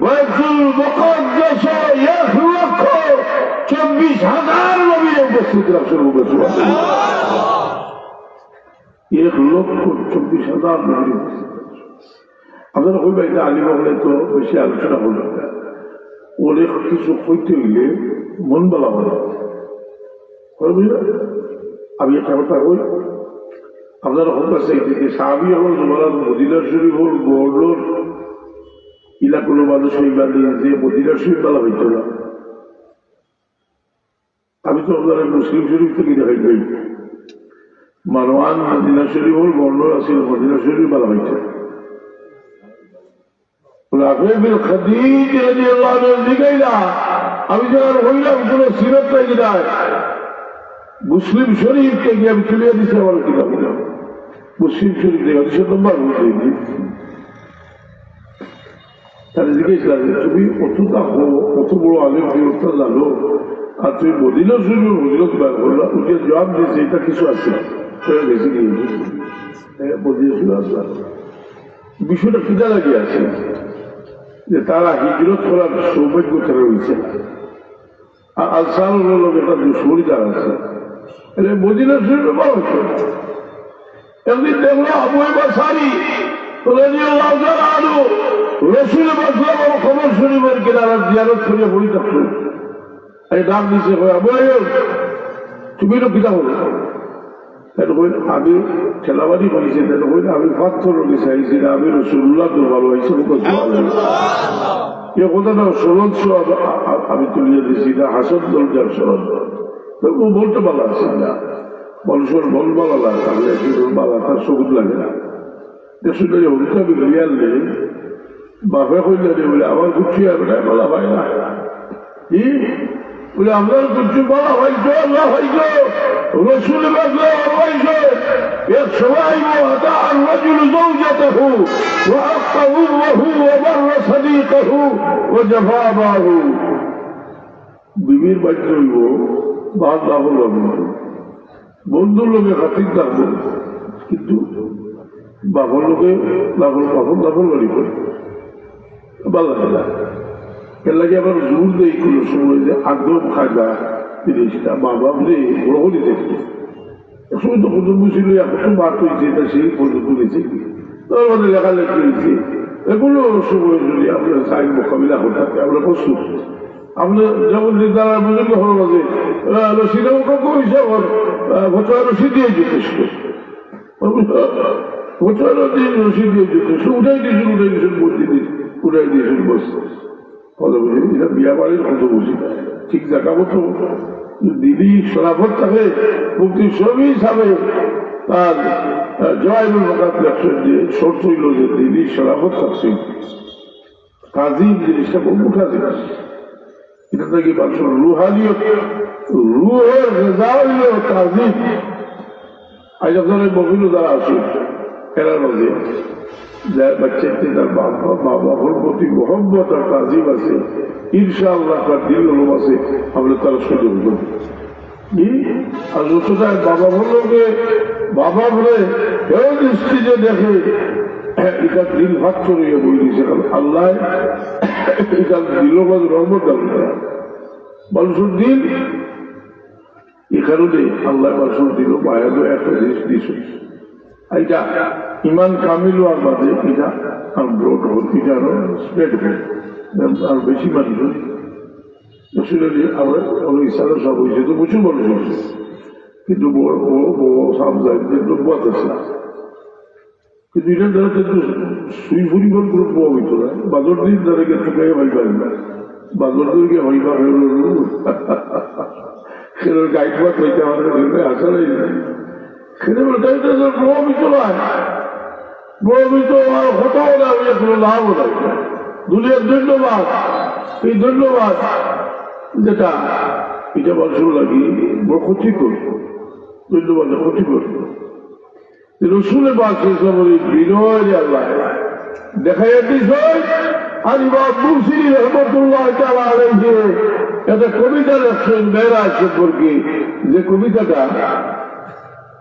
বাইতুল মুকাদ্দাসে 1,24,000 নবীর উপস্থিত রাখছেন। 1,24,000 নবীর উপস্থিত। আপনারা কই বাইরে আলিম হলে তো বেশি আলোচনা হল, অনেক কিছু হইতে হইলে মন বলা হয়। আমি একটা কথা কই, আপনারা হোক আছে সাহাবি হল মদিনা শরীফ হল গড়লোর ইলা কোনো মানুষ হইবার যে মদিনা শরীফ বলা হইত না। আমি তো আপনারা মুসলিম শরীফ থেকে দেখাই যাই, মারওয়ান মদিনা শরীফ হল গড়লোর আছে, মদিনা শরীফ বলা হইছে। আমি যখন হইলাম কোন সিরত নাই কিনায় মুসলিম শরীফকে গিয়ে আমি তুলে দিচ্ছি আমার কিতাব, মুসলিম শরীফ থেকে 200 নম্বর তাহলে জিজ্ঞেসলাম তুমি অতটা কত বড় আলেম বিরোধটা জানো, আর তুমি মদিনা শরীফ মদিনত বার করলা, ওকে জবাব দিয়েছে এটা কিছু আছে বেশি নিয়ে মদিনা শরীফ আসলাম। বিষয়টা কিনা লাগিয়ে আছে যে তারা হিজরত করার সৌভাগ্য তারা হয়েছে, আর আলসার একটা দুশ্মনী তারা আছে। মদিনা শরীফে বলা হচ্ছে একদিন দেখলো আবু বাসারি রসুল বাসলাম খবর শরীফের কিনারা জিয়ারত করিয়া বই থাকতো। ডাক দিচ্ছে তুমি তো পিতা হলো, আমি ঠেলাবাড়ি করেছি, আমি পাথর লোকে চাইছি না, আমি রসুল্লাহ তো ভালো হয়েছে এ কথাটা সরল আমি তুলিয়ে দিচ্ছি না, হাসন দরজার সরল বলতে পালা আছে না, মানুষের বল বলা লাগে, তাহলে বালা তার সবুজ লাগে না। শুনে হলুদ আমি ধরিয়ে আনলে বাপে কইলে বলে আমার কুচ্ছি আপনার বলা হয় না, কি বলে আপনার কুচ্ছি বলা হয়েছে আল্লাহ হয়েছে রসুল হয়েছে। এক সময় الرجل زوجته وحق أمه وبر صديقه وجفا أباه। বিবির বাড়িতে হইব বাদ লাভল বন্ধুর লোকে খাতির থাকবো, কিন্তু বাপর লোকে লাভল বাড়ি করে ভালো লাগে না। এর লাগে আবার জোর দেয় কোনো সময় যে আগ্রহ খাজা জিনিসটা মা বাপ যে গ্রহণই দেখবে সময় তো কত বুঝিল এখন বার হয়েছে, তা সেই পর্যন্ত গেছে তার মধ্যে লেখালেখি হয়েছে। এগুলো সময় যদি আপনার সাইন মোকাবিলা হতে থাকে আমরা প্রস্তুত। আপনার যেমন তারা বুঝুন হল মাঝে রশিদাও কখন হিসাব বছর রশি দিয়ে যথেষ্ট, বছর দিন রশি দিয়ে যথেষ্ট, উঠাই দিয়েছেন বলতে উঠাই দিয়েছেন বসতে কত বুঝি। এটা বিয়া বাড়ির কত বুঝি ঠিক জায়গা মতো দিদি সরাফত থাকে মুক্তির সবই হিসাবে তার জয়নুল মকাত লেখছেন যে শর্ত হইল যে দিদি সরাফত থাকছে তাজিম জিনিসটা খুব উঠা জিনিস। এটা থেকে মানুষের রুহানিয়ত, রুহের রেজা হইল তাজিম। আজ আপনার মহিল দ্বারা আসুন এরা রোজে বাচ্চাতে তার বাবার প্রতি মোহাম্মত আর তাজিম আছে, ইনশাআল্লাহ তার দিল আছে, আমরা তারা সুযোগ করব। আর যতটাই বাবা বললোকে বাবা বলে কেউ দৃষ্টিতে দেখে এটা দিল ভাগ চড়িয়ে বই দিয়েছে, কারণ আল্লাহ এটা দিল বাদ রহমত আল্লাহ মানুষের দিল। এই কারণে আল্লাহ মানুষের দিল মায়া একটা জিনিস দিয়েছে। এটা ইমান কামিল হওয়ার বাদে এটা আর ব্রড হল, এটা আরো স্প্রেড হল, আর বেশি মানুষ আমরা ইসারা সব হয়েছে তো প্রচুর মানুষ হয়েছে, কিন্তু সাবধান আছে না। কিন্তু এটার দ্বারা কিন্তু সুই পরিবার কোনো প্রভাবিত নয়। বাদর দিন দ্বারা ঠেকাই হইবার না, বাদর দিনকে হইবা হইল সেটার গাইডবাদ হইতে আমাদের আসা নাই, সেটা প্রভাবিত নয়। প্রভাবিত হতাও না, কোনো লাভও নাই। দুনিয়ার ধন্যবাদ, এই ধন্যবাদ যেটা এটা মানুষের লাগি বড় ক্ষতি করবো, ধন্যবাদ ক্ষতি করবো। রসুলে বিনয় আল্লাহ দেখা যাচ্ছে। আর ইমাম মুরসিদি রহমতুল্লাহ তাআলা আলাইহি একটা কবিতা লেখছেন মেরাজ সম্পর্কে, যে কবিতাটা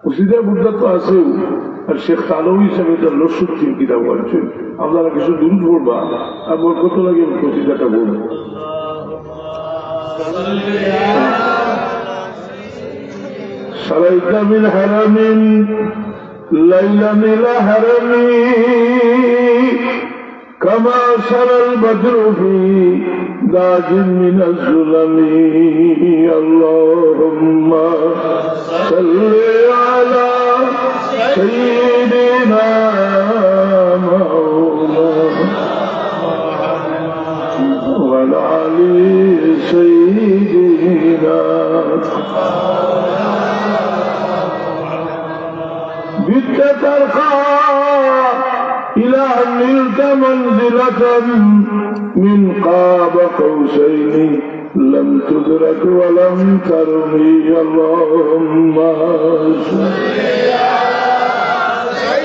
ওসিদের মুদ্রা তো আছেও, আর শেখ তালবী সাহেব তার নসরুদ্দিন কিতাব বলছেন। আপনারা কিছু দূর পড়বা, আর মোর কত লাগে কবিতাটা বলবো। সারাইতা মিন হারামিন ليلا إلى حرمي كما سرى البدر في داج من الظلم اللهم صل على سيدنا مولانا وعلى آل سيدنا بك ترقى إلى أن نلت منزلة من قاب قوسين لم تدرك ولم ترمي اللهم صل على سيدنا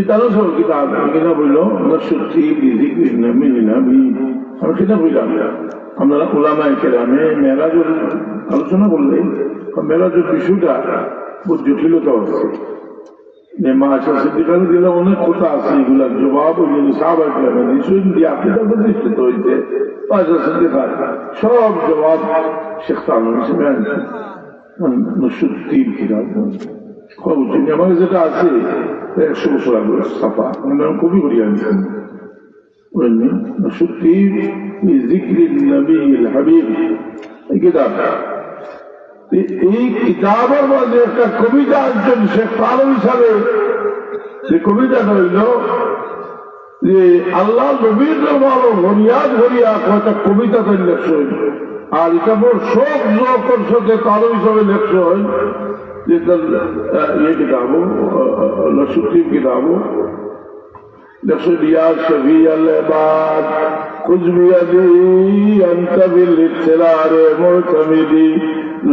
তারও সব কিতাব কিনা বলল সত্যি আমি সেটা বললাম। আপনারা ওলামায়ে কেরামে মেরাজের আলোচনা করলে মেরাজের বিষয়টা বহু জটিলতা হচ্ছে। যে মাশা সিদ্দিকার দিলে অনেক কথা আছে, এগুলার জবাব ওই সাহাবা কেরামে দিয়ে আপনি প্রতিষ্ঠিত হয়েছে। মাশা সিদ্দিকার সব জবাব শেখ তালবী হিসেবে আনছেন নসরুদ্দিন কিতাব। আমার যেটা আছে 100 বছর আগে ছাপা, কবি করি আনছেন সত্যি হাবিব এই কিতাব। এই কিতাবের মধ্যে একটা কবিতা আনছেন শেখ তালবী সাহেব। যে কবিতাটা হইল যে আল্লাহ নবীর ভালো হরিয়াদ হরিয়া একটা কবিতা তাই লেখছ, আর এটা মোর সব জোর সাথে তালবী সাহেব লেখছ হয়। ये किताबो नसरुद्दीन किताबो नक्शदिया शफी अल-इबाद खुद बियदी अंत बिल-इत्तिलार मु'तमिदी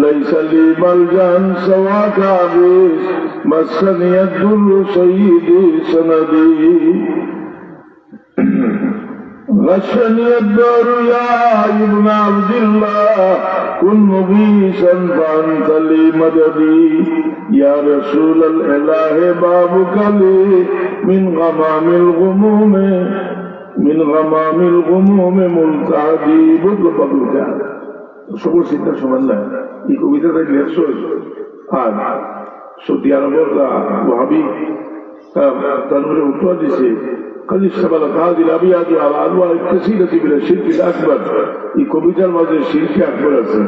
लैसा ली मलजन सवा काबिस मस्सनी अद-दुर्र सय्यदी सनदी غشني الدار يا ابن عبد الله كن مغيثا فأنت لي مددي يا رسول الإله بابك لي من غمام الغموم ملتعدي بطلب بطلب সকল চিন্তা সমান না। এই কবিতাটা লেখছ আর সৌদি আরবের ওয়াহাবি তার উত্তর দিছে قد اشتملت هذه الابيات على انواع كثيره من الشرك الاكبر. এই কবিতার মধ্যে শিরক আকবর আছে।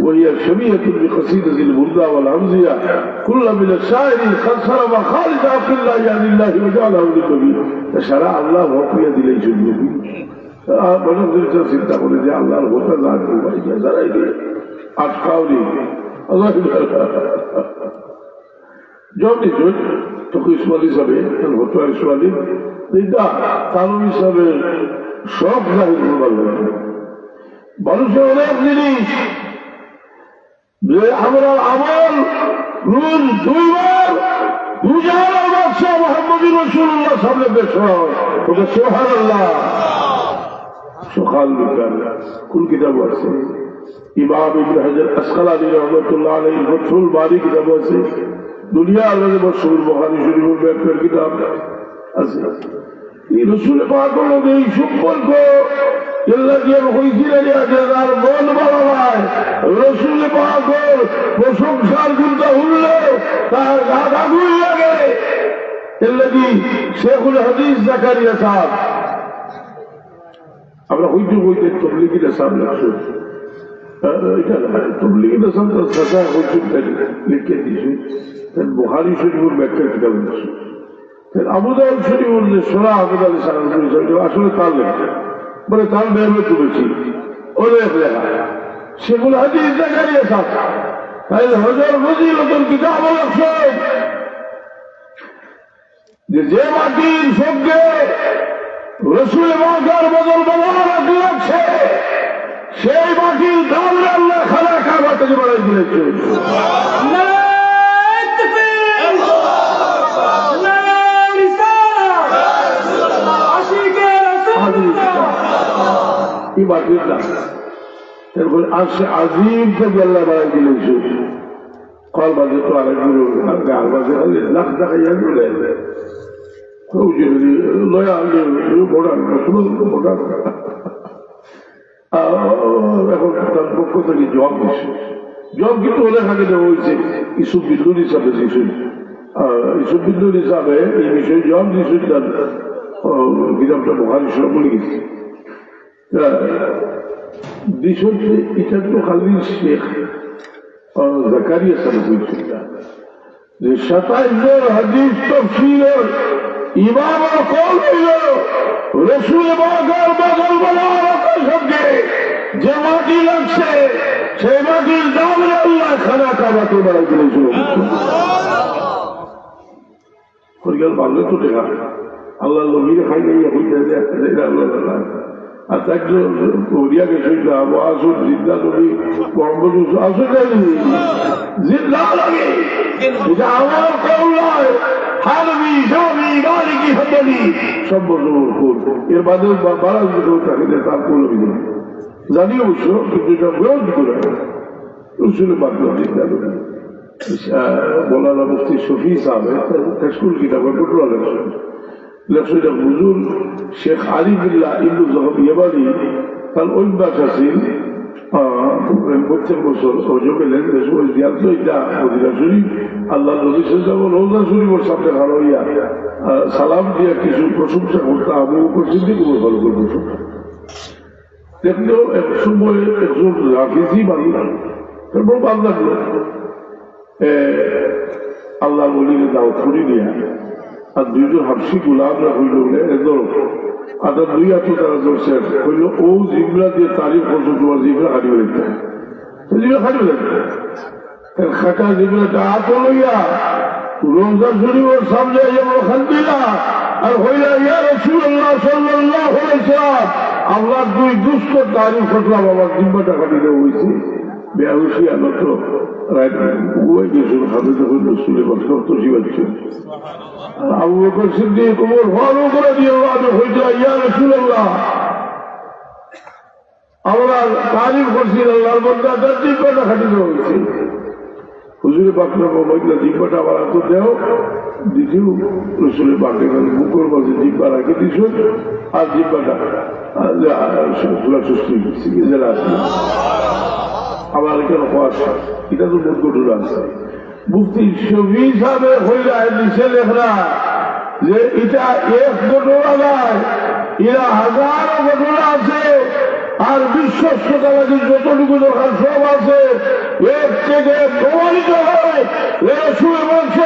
وهي شبيهة بقصيدة البردة والهمزية كل من الشاعر قد صرف خالد عبد الله يعني الله وجعله للنبي فشرع الله وقيد إليه النبي চিন্তা করে যে আল্লাহর ভোটা যারাই আটকাও নেই জব নিশ্চয় তখন ইসমাল হিসাবে ভোটা ইসমালি কারণ হিসাবে সব জাহির করবার লাগে মানুষের অনেক জিনিস যে আমরা আমল রোজ দুইবার দুজাহানের বাদশাহ মুহাম্মদুর রাসূলুল্লাহ সামনে পেশ হয় ওটা সুবহানাল্লাহ সকাল বিকাল কোন কিতাব আছে ইমাম ইবনে হাজার আসকালানী রাহমাতুল্লাহ আলাইহি ফাথুল বারী কিতাব আছে দুনিয়ার মধ্যে মশহুর বুখারী শরীফের ব্যাখ্যার কিতাব আছে এই রাসূল পাকের মধ্যে এই সম্পর্ক এল্লাহিয়ার হইছিলেন যে তার মন ভালো হয় রাসূল পাকের প্রশংসার গুণটা উঠলে তার গাদা গুল লাগে এল্লাহি শেখুল হাদিস জাকারিয়া সাহেব আমরা হইতে তবলিগির সাহেব লাগছে এটা তবলিগির সাহেব সাজা হইতে লিখে দিয়েছে বুখারী শরীফের ব্যাখ্যার কিতাব আছে আবু দাউদ শরীফের যে সোনা আহমদ আলী সাহেব আসলে তার লেখা বলে তার মেয়ে তুলেছি অনেক লেখা সেগুলো হাদিস জাকারিয়া সাহেব তাই হজর ফজিলতুল কিতাব লাগছে যে মাটির সঙ্গে রাসূল পাকের বদল মোবারক লাগছে সেই মাটির দাম আল্লাহ খানা কাবা থেকে বানাই দিয়েছে কি মাটির দাম তারপরে আসে আজিম থেকে আল্লাহ বানাই দিয়েছে কল বাজে তো আরেকগুলো গাল বাজে লাখ টাকা ইয়া দিলে এখন তার পক্ষ থেকে জব দিচ্ছে জব কিন্তু অনেক আগে দেওয়া হয়েছে ইসুফ বিন্দুর হিসাবে দিয়েছেন ইসুফ বিন্দুর হিসাবে এই বিষয়ে জব দিয়েছেন তার কিতাবটা বুখারী শরীফ বলে গেছে দিয়েছেন এটা তো খালি শেখ জাকারিয়া সাহেব হয়েছিল যে 27 হাদিস তাফসীরের ইমাম কল হইল রাসূল পাকের বদল মোবারকের সঙ্গে যে মাটি লাগছে সেই মাটির দাম আল্লাহ খানা কাবাতে বানাই দিয়েছিল পরিগাল ভালো তো দেখা আল্লাহ নবীর খাই নাই হইতে আল্লাহ আর একজন ওরিয়াকে সইতে আবু আসুন জিন্দা নবী মোহাম্মদ আসুন জিন্দা লাগে এটা আমার কল নয় হানবি শাফি মালিকি হাম্বলি সব বছর করব এর বাদে বাড়া যদি থাকে তার কোন অভিযোগ জানি অবশ্য কিন্তু এটা গ্রহণ করে রসুল বাদল মৌলানা মুফতি শফি সাহেব স্কুল কিতাবের পটুয়া লেখছেন লেখছেন হুজুর শেখ আলী বিল্লাহ ইবনু জহর ইয়াবারি তার অভ্যাস আছে প্রত্যেক বছর অজবে মদিনা শরীফ আল্লাহ নবী সাল্লাল্লাহু রওজা শরীফের সামনে ভালো হইয়া সালাম দিয়া কিছু প্রশংসা করতে আবু বকর সিদ্দিক ভালো করে প্রশংসা দেখলেও এক সময় একজন রাফিজি বাংলা তারপর বাংলা আল্লাহ বলিলে দাও ছড়ি দিয়া আর দুইজন হাফসি গুলামরা হইল বলে একদম আদার দুই হাত তারা ধরছে হইল ও জিবরা দিয়ে তারিফ করছো তোমার জিবরা হারিয়ে ফেলতে জিবরা হারিয়ে ফেলতে খাটা জিবরাটা হাত লইয়া রোজা শরীফের সামনে যেমন খান দিলা আর হইলা ইয়া রাসূলুল্লাহ সাল্লাল্লাহু আলাইহি ওয়াসাল্লাম আল্লাহ দুই দুষ্ট তারিফ করলাম আমার জিব্বাটা কাটি দেওয়া হয়েছে বেহুশি আনত ওই গেছিল হাতে যখন রসুলের কথা তো শিবাচ্ছে আবু বকর সিদ্দিক ওমর ফারুক রাদিয়াল্লাহু হইলা ইয়া রাসূলুল্লাহ আমরা তারিফ করছি আল্লাহর বান্দা তার জিব্বাটা কাটি দেওয়া হয়েছে হুজুরে পাকরা মোবাইল জিব্বাটা আবার হাত দেও দ্বিতীয় রসুলের পাকে বুকুর মাঝে জিব্বা রাখে দিছ আর জিব্বাটা সুস্থ জেলা আছে আবার এখানে এটা তো বোধ কঠোর আছে মুফতি শফি সাহেব হইলা নিচে লেখরা যে এটা এক ঘটনা নয় এরা হাজারো ঘটনা আছে আর বিশ্বস্ততা লাগে যতটুকু দরকার সব আছে এর থেকে প্রমাণিত হয় রসুল বলছে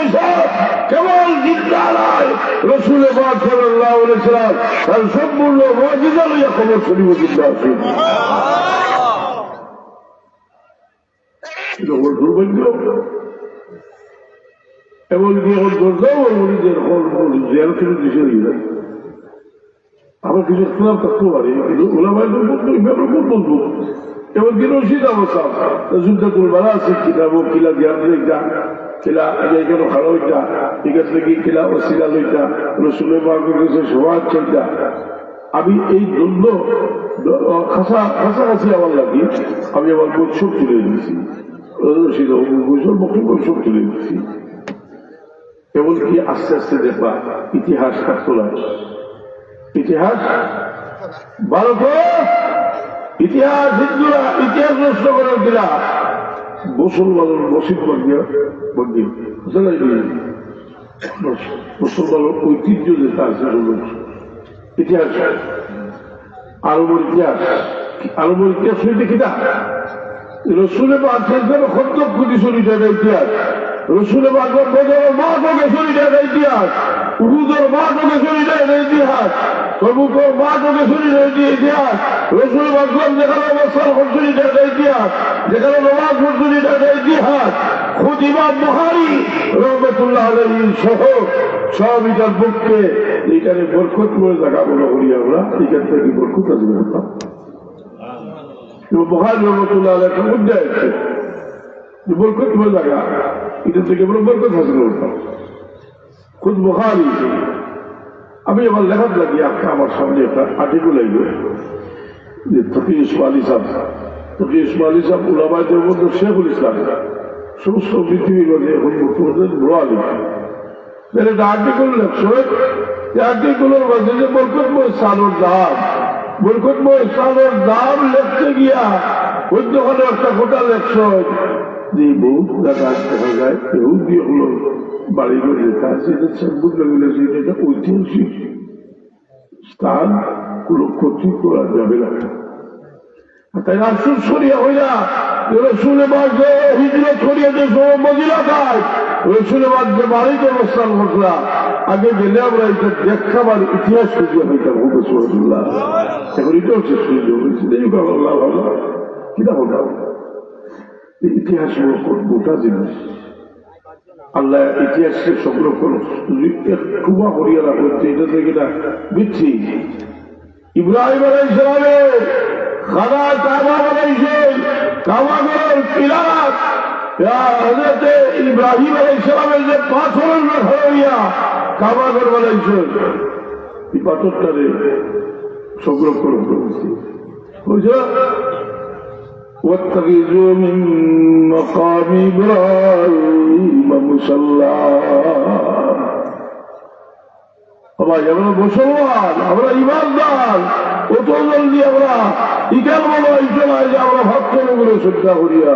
কেবল জিন্দা নয় রসুল পাক সাল্লাল্লাহু আলাইহি ওয়াসাল্লাম তার সম্পূর্ণ মুজিজা লইয়া খবর শুনিব জিন্দা আছেন। এটা বড় দুর্ভাগ্য। এমনকি এখন দরজাও মরিদের জিয়ারতের দিশে হয়ে যায়। আমার কিছু খেলাম থাকতে পারে, কিন্তু ওলামাই বন্ধু এমনকি রশিদ অবস্থা যুদ্ধ করবার আছে কিতাব কিলা জিয়ারতের একটা কিলা এখানে ভালো হইতা এখান থেকে কিলা অশিলা লইতা রসুলের মার্গের কাছে সমাজ চাইতা। আমি এই দ্বন্দ্ব কাছাকাছি আমার লাগে আমি আমার বৈঠক তুলে দিয়েছি, রশিদ বৈঠক তুলে দিচ্ছি। এমনকি আস্তে আস্তে দেখবা ইতিহাস কাটতলা ইতিহাস ভারত ইতিহাস হিন্দুরা ইতিহাস নষ্ট করার কিনা মুসলমানের মসজিদ মুসলমানের ঐতিহ্য যেটা আছে ইতিহাস আরবের ইতিহাস হইতে কিনা রসুলে খন্দক কোটি শরীরের ইতিহাস, রসুলে বাগর বদরের মাঠকে শরীরের ইতিহাস, উহুদের মাঠকে শরীরের ইতিহাস, তবুকর মাঠকে শরীরের ইতিহাস, রসুল বাগর যেখানে অবস্থান শরীরের ইতিহাস, যেখানে নমাজ শরীরের ইতিহাস, খুদ ইমাম বুখারী রহমতুল্লাহ আলাইহি সহ সব এটার পক্ষে এইখানে বরকত করে জায়গা বলা করি আমরা, এখান থেকে বরকত আসবে না। বুখারী রহমতুল্লাহ আলাইহি একটা উদ্যায় আছে বরকত করে জায়গা, এটা থেকে বড় বরকত হাসিল করতাম। খুদ বুখারী আমি আমার লেখার লাগি একটা আমার সামনে একটা আর্টিকেল আইল যে তকি ইসমাইলি সাহেব উলামায়ে মধ্যে শেখুল ইসলাম সমস্ত পৃথিবীর মধ্যে এখন বর্তমানে বড় আলিম একটা আর্টিকেল লেখছ, আর্টিকেলের মধ্যে যে বরকতময় স্থানের দাম লেখতে গিয়া ওইখানে একটা গোটা লেখছ যে বহুত জায়গা দেখা যায় কেউ দিয়ে হলো বাড়ি করে লেখা আছে এটা বুঝলে বলেছে এটা ঐতিহাসিক স্থান কোনো ক্ষতি করা যাবে না। তাই আফসোস সরিয়া হইয়া রসুলে বাদ হিজরত করিয়া যে মদিনা পায় রসুলে বাদ যে বাড়িতে অবস্থান ঘটলা আগে গেলে আমরা এটা দেখাবার ইতিহাস খুঁজে হইতাম রসুল্লাহ। এখন এটা হচ্ছে সূর্য হয়েছে আল্লাহ ভালো কিনা হল ইতিহাস গোটা জিনিস আল্লাহ ইতিহাসকে সংরক্ষণ খুবা করিয়া রাখছে। এটা থেকে না দিচ্ছি ইব্রাহিম আলাইহিস সালামের খানা কাবা বানাইছেন, কাবাগর কিরাত হযরত ইব্রাহিম আলাইহিস সালামের যে পাথরের হইয়া কাবাগর বানাইছেন এই পাথরটারে সংরক্ষণ করেছে। বুঝছো واتخذوا من مقام إبراهيم مصلى আমরা মুসলমান, আমরা ইমানদার, অত জলদি আমরা ইকাল বলো এইটা নয় যে আমরা ভক্তের উপরে শ্রদ্ধা করিয়া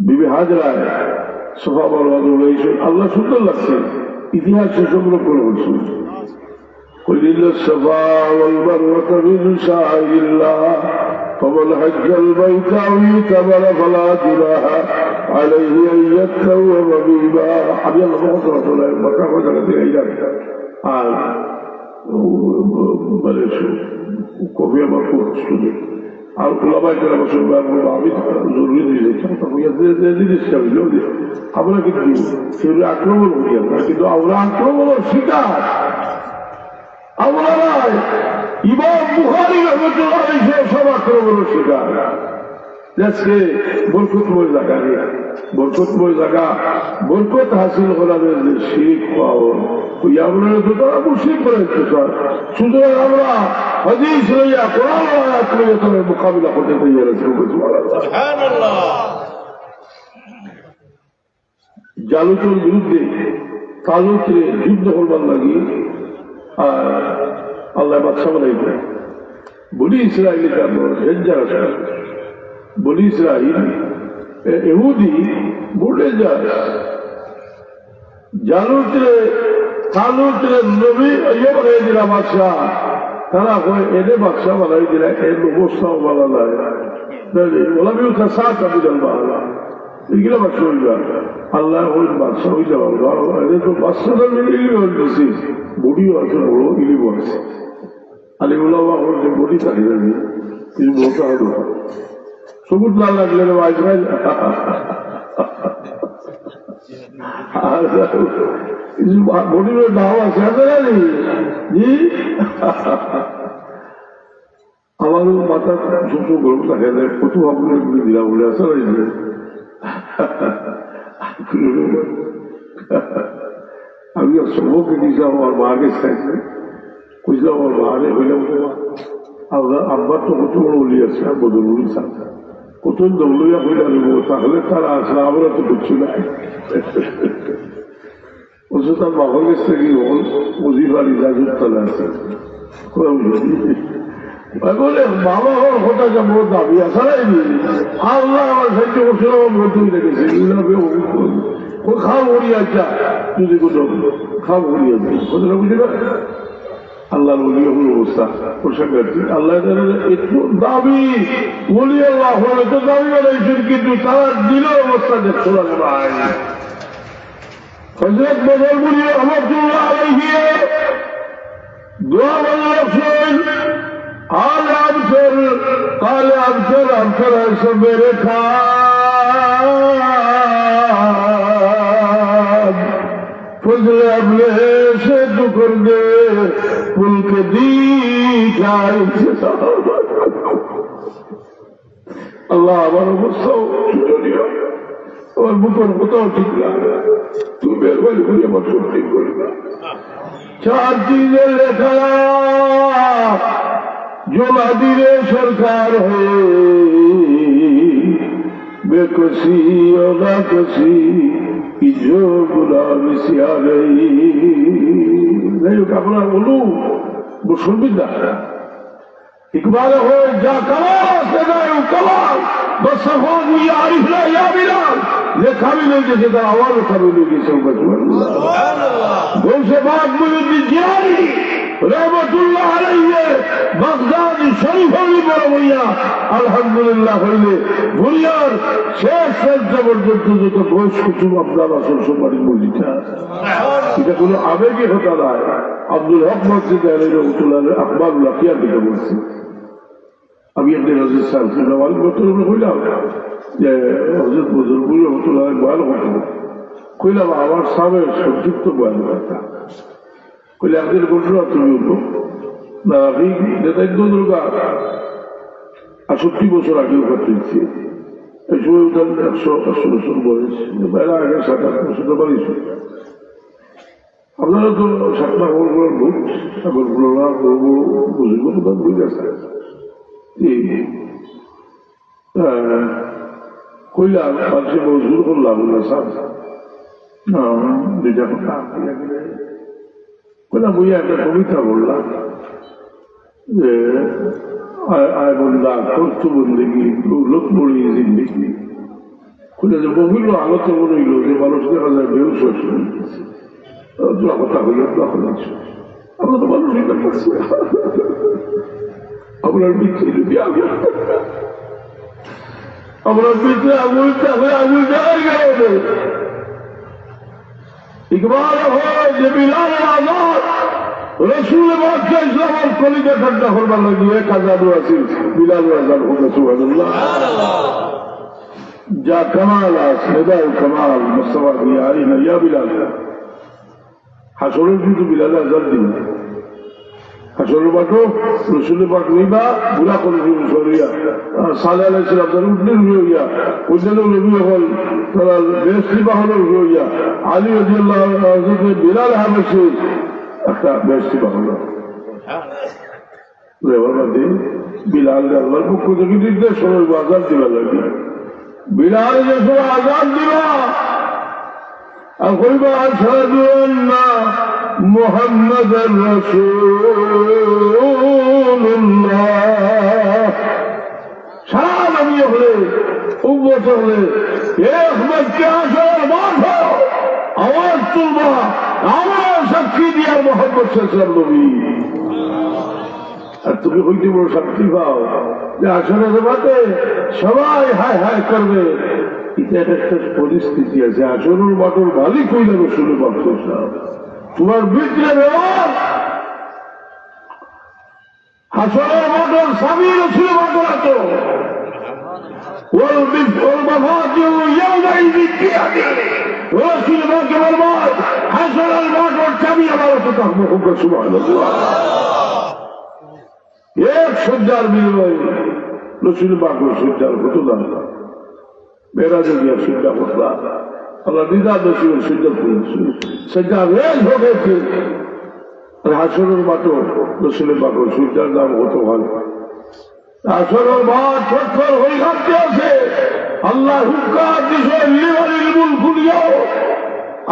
বিবি হাজরায় সোফা বল আল্লাহ সুন্দর লাগছে ইতিহাসে সংরক্ষণ করছে। الصفا والمروة من شعائر الله فمن حج البيت أو اعتمر فلا جناح عليه أن يطوف بهما حبي الله بخطرة الله مكة وجلت العيدان بلشوا وكوفية مرفوض السنة আর ওলামায়ে কেরাম মুসলমান আমি জরুরি দিয়েছি আমরা কিন্তু সেগুলো আক্রমণ করি আমরা, কিন্তু আমরা আক্রমণের শিকার আমরা নয়। ইমাম বুখারী রাহমাতুল্লাহ আলাইহি সব আক্রমণের শিকার। আজকে বরকতময় জায়গা বরকতময় জায়গা বরকত হাসিল করার যে শিরিক পাওয়া আমরা তো তারা মুশরিক বানাইতে চায়। সুতরাং আমরা হাদিস লইয়া কোরআন আয়াত লইয়া তাদের মোকাবিলা করতে তৈরি আছি। সুবহানাল্লাহ। জালুতের বিরুদ্ধে তালুতে যুদ্ধ করবার লাগি আল্লাহ বাদশা বানাইতে বলি ইসরায়েলি হেজ্জার বলি ইসরায়েল ইহুদি বলে যায় জালুতে তালুতে নবী ইয়ে বানাই দিলা বাদশা, তারা এনে বাদশা বানাই দিলা এর অবস্থাও বলা যায় ولم يتساعد بالبعض এগুলো বাচ্চা হয়ে যাবে আল্লাহ ওই বাচ্চা হয়ে যাওয়া এদের তো বাচ্চাদের মিলে ইলিম হয়েছে বডিও আছে বড় ইলিম আছে আলিমুল্লাহ যে বডি থাকে কিছু বলতে হবে সবুজ না লাগলে কিছু বডির দাও আছে জি আমারও মাথা ছোট গরম থাকে কত ভাবলে দিলা বলে আসা আমি সবকে দিয়েছিলাম আমার মাকে চাইছে বুঝলাম আমার মারে হইলাম আমরা আব্বার তো কত বড় উলি আছে বদলুলি সাথ কত দৌড়িয়া হইলাম তাহলে তারা আসলে আমরা তো করছি না অথচ তার বাবার কাছ থেকে মজিবার ইজাজত তালা আছে বলে বাবা হওয়ার কথা যা বহুত দাবি আসারাই আল্লাহ আমার সাহায্য করছিল আমার মধ্যেই লেগেছে খাও হরিয়া যা যদি কোনো খাও হরিয়া যাই কথাটা বুঝে না আল্লাহ বলিয়া হল অবস্থা প্রসঙ্গার্থী আল্লাহ একটু দাবি বলি আল্লাহ হলে তো দাবি বানাইছেন কিন্তু তারা দিল অবস্থা দেখছো না ভাই হযরত বদর বলি রহমাতুল্লাহ আলাইহি দোয়া বলছেন قال ابشر ایسا میرے خواب فضل ابلے سے تو کر دے پل کے دیکھا اللہ ہمارا غصہ اور مکر بتاؤ ٹھیک لگا تو مہربانی کریے مطلب ٹھیک کرے گا چار چیزیں لے کر جو نادر سرکار ہے بے کسی اور نہ کسی کی جو غلام سی آ گئی نہیں اپنا بولوں وہ سن بھی نہ اقبال ہو جا کمال سے گئے کمال بس سفون یا عارف لا یا بلال دیکھا بھی نہیں جیسے تھا آواز اٹھا بھی نہیں جیسے وہ سے بات مجھے جاری رحمت اللہ علیہ بغداد شریف بھی بڑا بھیا আলহামদুলিল্লাহ হইলে ভুলিয়ার শেষ পর্যন্ত যত বয়স কিছু আপনার আসল সুপারি বলিটা এটা কোনো আবেগে হতে নয় আব্দুল হক মসজিদ রহমতুল্লাহ আকবরুল্লাহ কিয়া থেকে বলছি আমি একদিন হজরত সাহেব হইলাম যে হজরত বজরুল রহমতুল্লাহ বয়ান হতো কইলাম আমার সামনে সংক্ষিপ্ত বয়ান কথা কইলে একদিন ঘটনা তুমি উঠো না দুর্গা 68 বছর আগে উঠাচ্ছি এই সময় উঠান 180 বছর বয়স এর আগে 7-8 বছর বাড়িয়েছ আপনারা তো 7 আগরগুলোর ভোট আগরগুলো না বুঝবো তো বুঝে আছে কইলাম পাশে মজুর করলাম না স্যার দুইটা কথা কইলাম বইয়া একটা কবিতা বললাম যে আয় বন্ধা কষ্ট বন্দেগি লোক পড়ি জিন্দেগি খুলে যে বহুল আলোচনা রইল যে মানুষ দেখা যায় বেউস কথা হইল আমরা তো মানুষ করছি আপনার পিছিয়ে যদি আপনার পিছিয়ে আঙুল চাপে আঙুল যাওয়ার গেল ইকবাল হয় যে বিলাল আজাদ রসুল বাদশাহ ইসলামের কলিজা ঠান্ডা করবার লাগিয়ে কাজাদু আছে বিলাল আজাদ হোক সুবহানাল্লাহ যা কামাল আছে নেদাল কামাল মুস্তাফা দিয়ে আই না ইয়া বিলাল হাসরের কিন্তু বিলাল আজাদ দিন হাসরের বাটো রসুলের বাট হইবা বুড়া করে সরিয়া সালে আলাইসালাম তার উঠলেন হইয়া উঠলেন নবী হল তারা বেশি বাহনের হইয়া আলী রাদিয়াল্লাহু আনহু বিলাল হাবেশি একটা বেশি বাহন বিলাল আল্লাহর পক্ষ থেকে নির্দেশ হল আজাদ দিবা লাগবে বিলাল যে সময় আজাদ দিবা কইবা আশহাদু আন্না মুহাম্মাদার রাসূলুল্লাহ সারা নবী হলে উম্মত হলে এক মক্কা আসর মাঠ আওয়াজ তুলবা আমার সাক্ষী দিয়ার মোহাম্মদ সাল্লাল্লাহু আলাইহি ওয়াসাল্লাম নবী আর তুমি হইতে বড় শান্তি পাও যে আসলে মাঠে সবাই হায় হায় করবে। এটা একটা পরিস্থিতি আছে। আসলের মাঠের মালিক হইলে রসুলের বাক্য তোমার ভিতরে ব্যবহার হাসরের মাঠের স্বামী রসুলের বাক্য আছো হাসরের মাঠের স্বামী আমার এক সজ্জার বিনিময়ে রসুল বাক্য সজ্জার হতো না মেরাজে গিয়া সজ্জা করলা আল্লাহ দিদা রসুলের সজ্জা করেছে সজ্জা রেজ হয়েছে। হাসরের মাঠে রসুলের বাক্য সজ্জার দাম হতো ভালো। আসরের মাঠ ছটফট হয়ে কাঁপতে আছে। আল্লাহ হুক্কার দিশে লিবারিল মুলক লিয়াও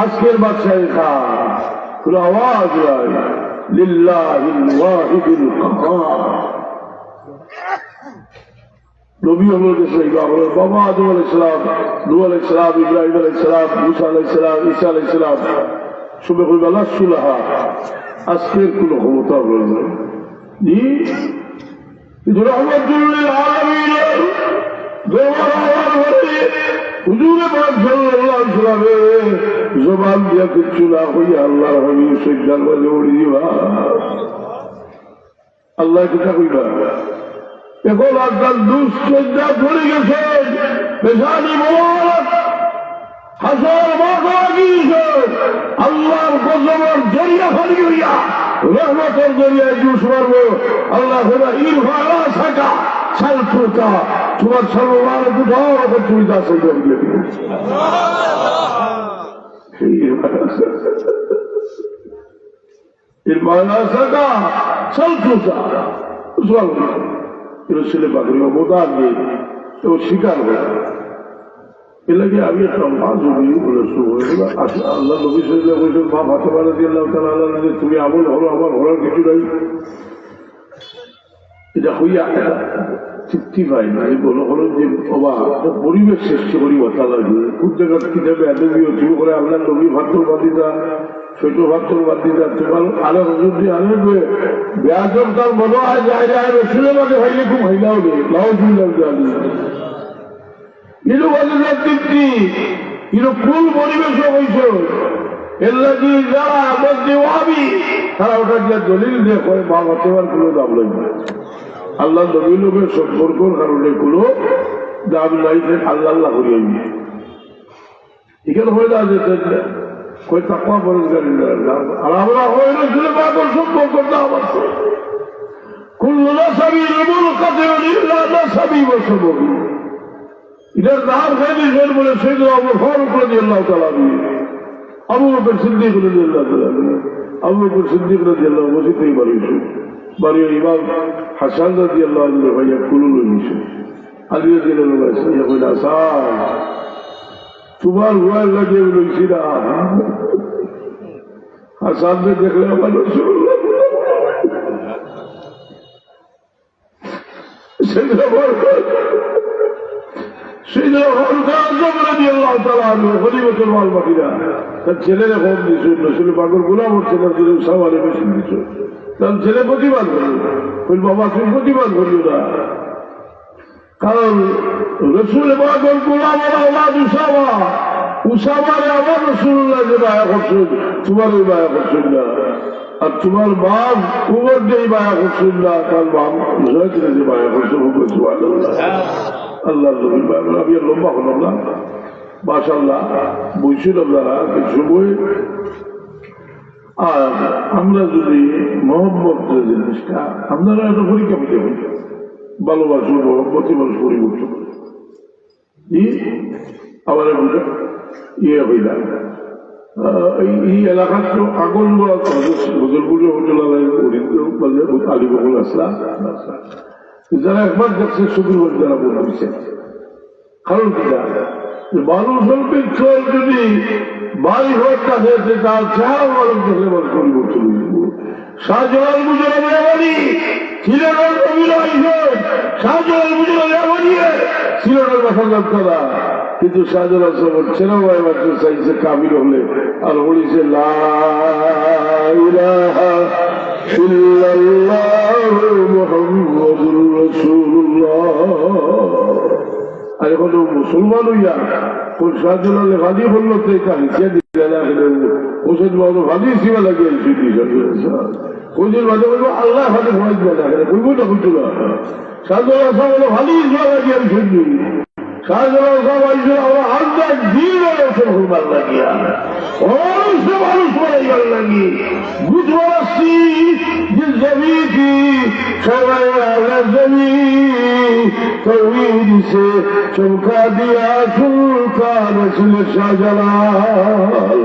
আজকের বাদশাহী খান পুরো আওয়াজ হয় লিল্লাহিল ওয়াহিদিল কাহ্হার। নবী হলেন বাবা আদম আলাইহিস সালাম, নূহ আলাইহিস সালাম, ইব্রাহিম আলাইহিস সালাম, মুসা আলাইহিস সালাম, ঈসা আলাইহিস সালাম শুনে কইবা লা সুলাহা আজকের কোন ক্ষমতা রইল না। রহমতুল্লিল আলামিন হুজুরে পাক সাল্লাল্লাহু আলাইহি ওয়াসাল্লাম জবান দিয়া কিছু না হইয়া আল্লাহর হাবিব সিজদার মাঝে পড়ে দিবা। আল্লাহ কথা কইবা এখন আপনার দুশ্চিন্তা পড়ে গেছেন পেশানি মোবারক হাসর মাঠে গিয়েছেন আল্লাহর গজবের জরিয়া ফালি হইয়া রহমতের জরিয়ায় জুস মারবো। আল্লাহ ইরফানা থাকা সালফুকা তোমার সর্বমান উঠাও তুমি তা সেই করিয়ে দিবে। ইরফানা থাকা সালফুকা ছেলে পাখি অবদান দিয়ে এবং স্বীকার করে এলাকে আমি একটা মা যদি আল্লাহ নবী সাল্লাল্লাহু আলাইহি ওয়াসাল্লাম মা ফাতেমা রাদিয়াল্লাহু তাআলা আনহা তুমি আমল হলো আমার হওয়ার কিছু নাই। এটা হইয়া তৃপ্তি পাই না। এই বলো হলো যে বাবা পরিবেশ সৃষ্টি করি কথা লাগে কোন জায়গার কি যাবে এদবীয় শুরু করে আল্লাহ নবী ভাদ্র বাদিতা ছোট ভাদ্র বাদিতা তোমার আরো যদি আনে ব্যাজন তার মনে হয় যায় যায় রসুলের মাঝে ভাইলে খুব হাইলাও নেই লাউ জুইলাম জানি এলো বাজার তৃপ্তি এলো ফুল পরিবেশ হয়েছে এর লাগে যারা আমার দেওয়াবি তারা ওটা গিয়ে দলিল দিয়ে কয় মা ফাতেমার কোনো দাম লাগবে। আল্লাহ নবী লোকের সম্পর্কর কারণে কোনো দাম নাই আল্লাহ আল্লাহ করিয়ে নিয়ে এখানে হয়ে না যেতে কই তাকওয়া পরেজগারি আর আমরা হয়ে রসুল পাকের সম্পর্ক দাম আছে কুল্লু নাসাবিল মুলকাতিন ইল্লা নাসাবি ওয়া সাববি। এটার নাম খেয়ে দিয়েছেন বলে সাইয়েদনা আবু ফারুক রাদিয়াল্লাহু তাআলা আবু বকর সিদ্দিক রাদিয়াল্লাহু তাআলা আবু বকর সিদ্দিক রাদিয়াল্লাহু মসজিদেই বাড়িয়েছে বাড়িয়ে ইমাম হাসান রাদিয়াল্লাহু আনহু ভাইয়া কুলুল নিছে আলী রাদিয়াল্লাহু আনহু কইলা সার তোমার হুয়ার লাগে লইছি না হাসান দেখলে আমার রাসূলুল্লাহ সাইয়েদনা ফারুক রাদিয়াল্লাহু তাআলা আনহু খলিফাতুল মুসলিমিন তার ছেলেরা হোম দিয়েছে রসুল পাকের গোলাম হচ্ছে না সাওয়ালে বেশি দিয়েছে তার ছেলে প্রতিবাদ করল ওই বাবা তুমি প্রতিবাদ করিও না কারণ রসুল পাকের গোলাম উসামা উসামারে আমার রসুল্লাহ যে বায়া করছেন তোমার ওই বায়া করছেন না আর তোমার বাপ উমর যেই বায়া করছেন না তার বাপ মুজাহিদ যে বায়া করছেন আল্লাহ আমি লম্বা হলাম না মাশাআল্লাহ বলছিলাম যারা সময়। আর আমরা যদি মহব্বত জিনিসটা আপনারা একটা পরীক্ষা পেতে হই ভালোবাসুন মহব্বতই মানুষ পরিবর্তন আবার ইয়ে হইল এই এলাকার তো আগুন বলা হজরপুরে হোটেল আলী বকুল আসলা যারা একবার দেখছে শুধু যারা বলছে কারণ কি মানুষ চল যদি বাড়ি ঘর কাছে তার চেহারা মানুষ দেখলে মানুষ পরিবর্তন শাহজালাল মুজরামের বাড়ি সিলেটের অভিনয় শাহজালাল মুজরামের বানিয়ে সিলেটের বাসা যাত্রা কিন্তু শাহজালাল সাহেব ছেলে ভাই বাচ্চা চাইছে কাবির হলে আর বলিছে লা ইলাহা ইল্লাল্লাহু মুহাম্মাদুর রাসূলুল্লাহ। আর এখন মুসলমান হইয়া কোন শাহজালালে গালি বললো তো এটা হিসিয়া দিলা হোসেন বাবু ভালি সিবা লাগে কোনদিন মাঝে বলবো আল্লাহ ভালো ভয় দিবে না বলবো না বলতো না শাহজালাল সাহেব বলে ভালি সিবা লাগে আমি শুনছি শাহজালাল সাহেব আইসে আমরা আল্লাহ দিন মুসলমান লাগিয়া সে মানুষ বানাইবার লাগি বুঝবার আসছি যে জমি কি সবাই আল্লাহ জমি তৌহিদ সে চমকা দিয়া সুলতান ছিল শাহজালাল।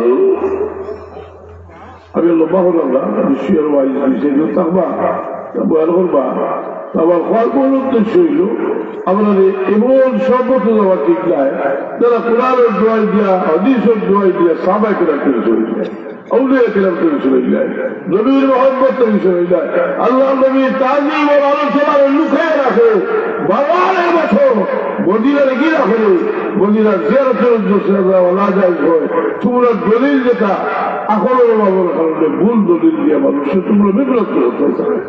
আমি লম্বা হলাম না বিশ্বের ওয়াইজ বিষয় থাকবা বয়ান করবা আমার খোয়ার কোন উদ্দেশ্য হইল আমরা এমন সর্বত দেওয়া ঠিক নাই যারা কোরআনের দোয়াই দিয়া হাদিসের দোয়াই দিয়া সাহাবায়ে কেরাম করে চলে যায় আউলিয়া কেরাম করে চলে যায় নবীর মহব্বত করে চলে যায় আল্লাহ নবীর তাজিম ও আলোচনার লুকিয়ে রাখে বারবারের বছর মদিনার কি রাখে মদিনার জিয়ারতের উদ্দেশ্যে ওলা যায় হয় তোমরা দলিল যেটা আখরের বাবার কারণে ভুল দলিল দিয়ে মানুষের তোমরা বিব্রত হতে চায়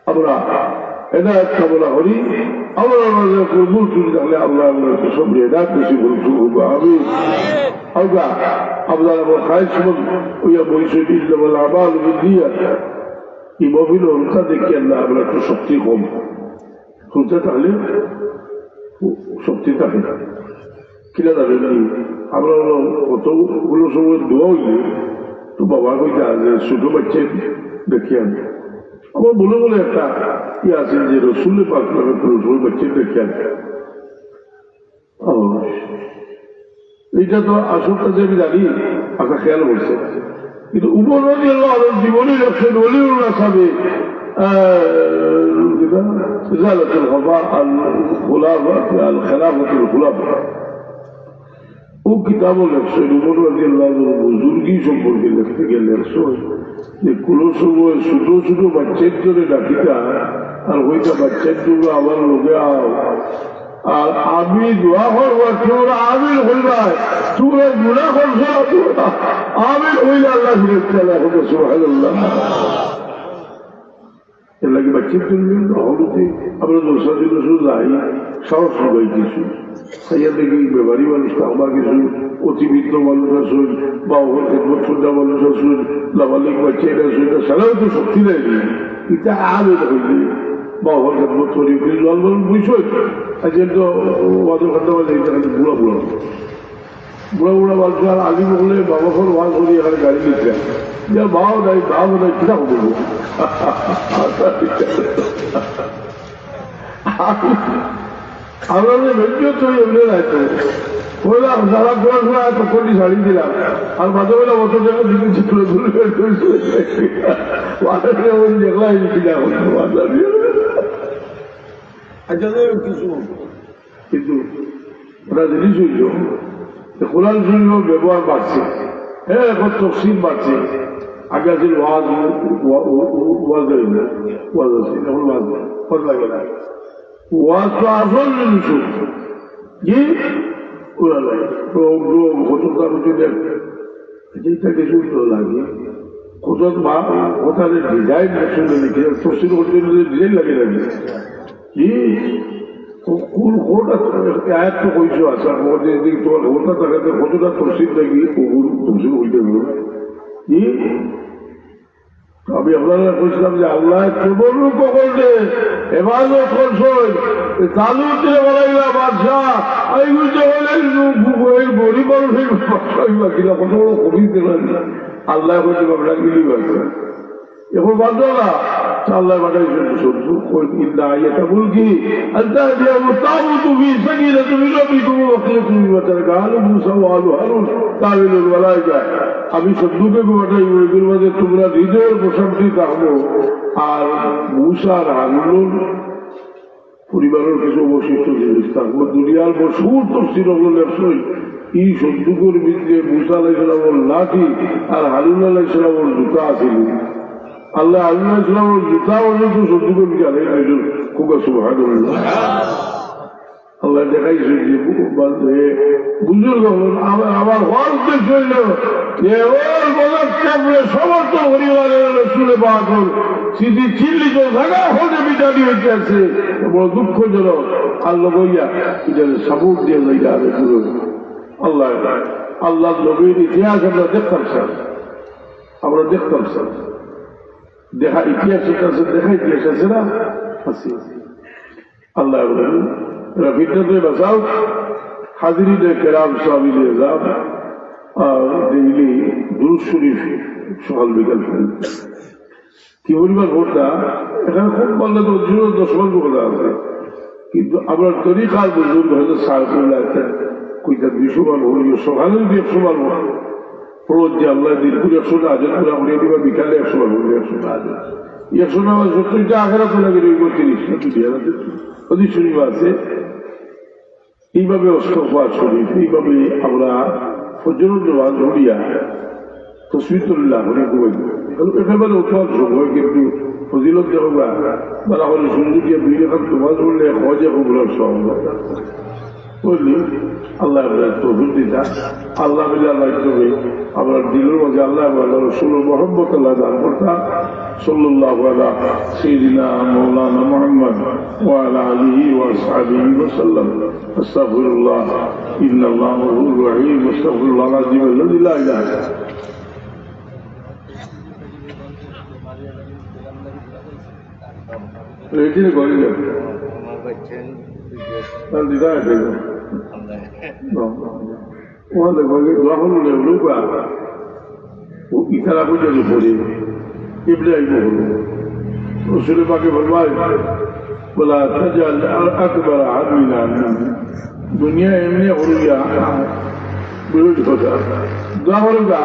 আমরা হেদায়ত কামনা করি আমরা ভুল চুরি থাকলে আল্লাহ সব হেদায়ত বেশি ভুল চুরব আমি আমরা আপনার আমার খায় সময় ওইয়া বৈষয়িক বলে আবার দিয়া এই মহিল হলকা দেখি না আমরা একটু শক্তি কম শুনতে থাকলে শক্তি থাকে কিনা যাবে আমরা কতগুলো সময় দোয়া হইলে তো বাবা কইতে যে ছোট বাচ্চা দেখি আমি আমার বলে বলে একটা ই আছে যে রসুলের পাক রসুল বাচ্চা দেখি আমি এইটা তো আসলটা যে আমি জানি আপনার খেয়াল করছে কিন্তু উপনদী জীবনী রাখছেন অলিউল্লাহ সাহেব إزالة الغباء الخلافة الخلافة الخلافة ও কিতাব লেখছেন উমর রাদিয়াল্লাহু বুজুর্গি সম্পর্কে লিখতে গেলে লেখছেন যে কোনো সময় ছোট ছোট বাচ্চার জন্য ডাকিটা আর ওইটা বাচ্চার জন্য আমার লোকে আর আমি দোয়া করবো তোমরা আমির হইবাই তোমরা গুণা করছো আমির হইলে আল্লাহ সুবহানাল্লাহ এর লাগে বাচ্চার জন্য হলুদে আমরা দোষা দিল শুধু যাই সাহস পাই কিছু সাইয়া দেখি বেমারি মানুষ তাহবা কিছু অতিবৃত্ত মানুষ আসুন বা ওর খেদমত সজ্জা মানুষ আসুন লাবালিক বাচ্চা এটা আসুন এটা সারাও তো শক্তি দেয়নি এটা আগে হইলে বা ওর খেদমত করি জল বলুন বুঝছই আজকে তো ওয়াদের ঘন্টা বাজে এটা খালি বুড়া বুড়া বুড়া বুড়া বালছে আর আগে বললে বাবা ফোন ওয়াজ করি এখানে গাড়ি নিচ্ছে যা ভাও নাই কিনা বলবো আমরা ভেজিও তো এমনি রাখতো বললাম সারা পড়াশোনা তখন শাড়ি দিলাম আর মাঝে বেলা অত জায়গা দিকে তুলে তুলে দেখলাই কিনা আচ্ছা কিছু কিন্তু ওরা জিনিস হইল কোরআন শরীফের ব্যবহার বাড়ছে হ্যাঁ এখন তফসিল বাড়ছে আগে আছে ওয়াজ আছে এখন ওয়াজ লাগে না ওয়াজ তো আসল জিনিস কি ওরা লাগে যেটাকে শুনতে লাগে কোথায় ডিজাইন শুনতে লিখে তফসিল করতে ডিজাইন লাগে লাগে কি কোন কোটা আয়াত তো কইছো আচ্ছা তোমার কোটা থাকাতে কতটা তফসিল লাগি তফসিল হইতে কি আমি আপনারা বলছিলাম যে আল্লাহ কেবল করলে হেফাজত করছেন চালু দিয়ে বলাইলা বাদশাহ এই বুঝতে হলেন গরিব মানুষের কিনা কত বড় কবি দিলেন আল্লাহ করতে আপনার মিলি পারছে এখন বাদ না আল্লাহ পাঠাইছেন সবজু ইল্লা এটা বল কি আল্লাহ দিয়া মুতাবুতু ফি সাকিনাতি মিন রাব্বিকুম ওয়া ওয়াকিয়াতুম ওয়া মুসা ওয়া হারুন তাবিলুল মালাইকা আমি সবজুকে পাঠাই ওইগুলোর মধ্যে তোমরা হৃদয়ের প্রশান্তি থাকবো আর মুসা আর হারুন পরিবারের কিছু অবশিষ্ট জিনিস থাকবো দুনিয়ার মশহুর তফসির হলো লেখছই এই সবজুকের ভিতরে মুসা আলাইহিস সালামের লাঠি আর হারুন আলাইহিস সালামের জুতা আছিল আল্লাহ আল্লাহ ইসলামের জুতা হলে তো সত্যি করে জানে খুব সুবহানাল্লাহ আল্লাহ দেখাইছে যে বুজুর্গ হল আমার হর্ষ চলল যে ওর বলার চাপড়ে সমস্ত পরিবারের রসুলে বাকর স্মৃতি চিল্লিত থাকা হতে বিচারি হইতে আছে বড় দুঃখজনক আল্লাহ বইয়া এটার সাপোর্ট দিয়ে লইয়া আরে পুরো আল্লাহ আল্লাহ নবীর ইতিহাস আমরা দেখতাম স্যার আমরা দেখতাম স্যার দেখা ইতিহাসের কাছে দেখা ইতিহাস আছে না আছে আল্লাহ রফিকতে বাঁচাও হাজিরিনে কেরাম সাহাবিল আযম ডেইলি দুরূদ শরীফ সকাল বিকাল কি পরিমাণ ভোটটা এখানে খুব বললে তো 10 ভোট আছে কিন্তু আমরা তরিকার বুজুর্গ হয়তো সার করলে একটা কইটা 200 বার ভোট সকালে 100 বার ভোট প্রোজ যে আল্লাহ দিন পুরো 100 আজের পুরা উড়িয়ে দিবা বিকালে 100 বার ভোট 100 আজের 100 নামাজ 70টা আখেরা তো লাগে 30 অতি শরীফ আছে এইভাবে অস্তফা শরীফ এইভাবে আমরা ফজরুল নামাজ ধরিয়া তসবিতুল্লাহ করে ঘুমাই একেবারে উত্তর সময় কিন্তু ফজিলত দেওয়া তারা হলে সুন্দর 2 রেখাত নামাজ পড়লে হজে কবুলার সব বললি আল্লাহ তৌফিক দিতা আল্লাহ মিলে আল্লাহ তবে আমরা দিলের মাঝে আল্লাহ রসুল মোহাম্মদ আল্লাহ দান করতাম সাল্লাল্লাহু আলা সাইয়্যিদিনা মাওলানা মুহাম্মদ ওয়া আলা আলিহি ওয়া আসহাবিহি ওয়া সাল্লাম আস্তাগফিরুল্লাহ ইন্নাল্লাহা গফুরুর রহিম আস্তাগফিরুল্লাহ আল-আযীম আল্লাযী লা ইলাহা ইল্লা রেজির গলি আমার বাচ্চান তার দিদা আছে ওখানে গলি দোয়া করলে লোকা ও ইতারা পর্যন্ত পড়ে ইবরাহিম হল রসুল পাকে ফরমায় বলা তাজাল আকবার আমিনা দুনিয়া এমনি হলুয়া বিরোধ কথা দোয়া করবা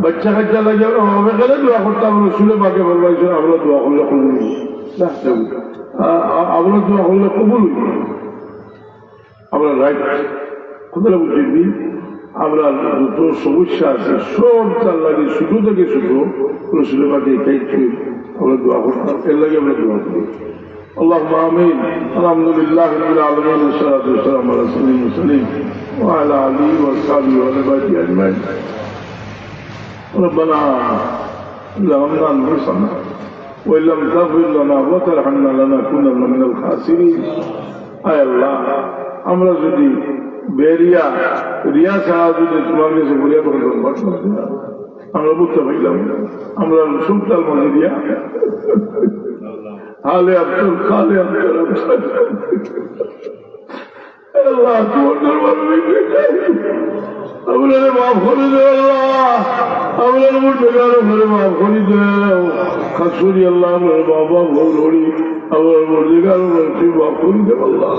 বাচ্চা কাচ্চা লাগে হবে গেলে দোয়া করতাম রসুল পাকে ফরমাইছে আমরা দোয়া করলে কবুল আমরা দোয়া করলে কবুল আমরা রাইট কোথায় বুঝিনি আমরা যত সমস্যা আছে সব তার লাগে শুধু থেকে শুধু রসুলের পাকে এটাই আমরা দোয়া করতাম এর লাগে আমরা দোয়া করি اللهم آمين الحمد لله رب العالمين والصلاة والسلام على سيدنا المرسلين وعلى آله وأصحابه وعباده أجمعين ربنا ظلمنا أنفسنا وإن لم تغفر لنا وترحمنا لنكونن من الخاسرين আয় আল্লাহ আমরা যদি বেরিয়া রিয়া ছাড়া যদি তোমার কাছে বলিয়া আমরা বুঝতে পারলাম আমরা সুলতান মহিরিয়া হালে আব্দুল খালে আব্দুল আল্লাহ তোমার দরবার আপনার মাফ করে দেও আল্লাহ আপনার মুঠেগারো ঘরে মাফ করে দেও খাস করি আল্লাহ আপনার বাবা ভৌরি আপনার মুঠেগারো ঘরে মাফ করে দেও আল্লাহ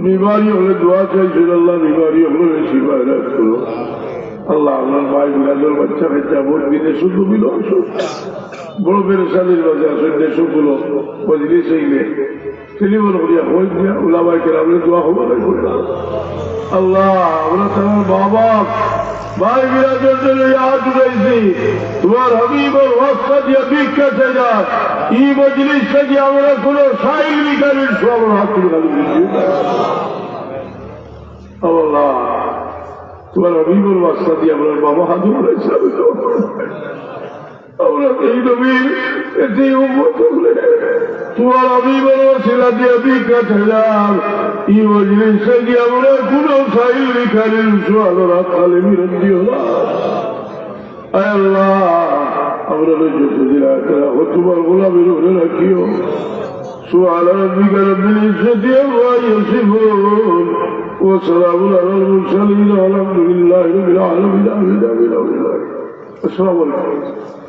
बीमारी হলে দোয়া চাইছিল আল্লাহ बीमारी হলে শিফায় রাখো আল্লাহ আপনার ভাই বিলাদের বাচ্চা কাচ্চা ভোট দিনে শুধু বিল বড় পেরেশানির মাঝে আসেন দেশগুলো বজলি চাইলে টেলিফোন করিয়া হয়ে দিয়া ওলামাই কেরামলে দোয়া হবো না আল্লাহ আমরা তোমার বাবা ভাই বিরাজের জন্য হাত উঠাইছি তোমার হাবিবর রাস্তা দিয়ে ভিক্ষা চাইলা ই মজলিস থেকে আমরা কোন সাইল বিকারের সব হাত তুলে খালি দিচ্ছি আল্লাহ তোমার হাবিবর রাস্তা দিয়ে আমরা বাবা হাত উঠাইছি আমরা এই নবীর এতে তোমার হাবিবর শিলা দিয়ে ভিক্ষা চাইলাম ই মজলিস থেকে আমরা কোন সাইল বিকারের সব হাত খালি বিরোধ দিও না আল্লাহ আমরা যতদিন রাখো তোমার গোলামের উপরে রাখিও سبحان ربك رب العزة عما يصفون وسلام على المرسلين والحمد لله رب العالمين آمين آمين آمين السلام عليكم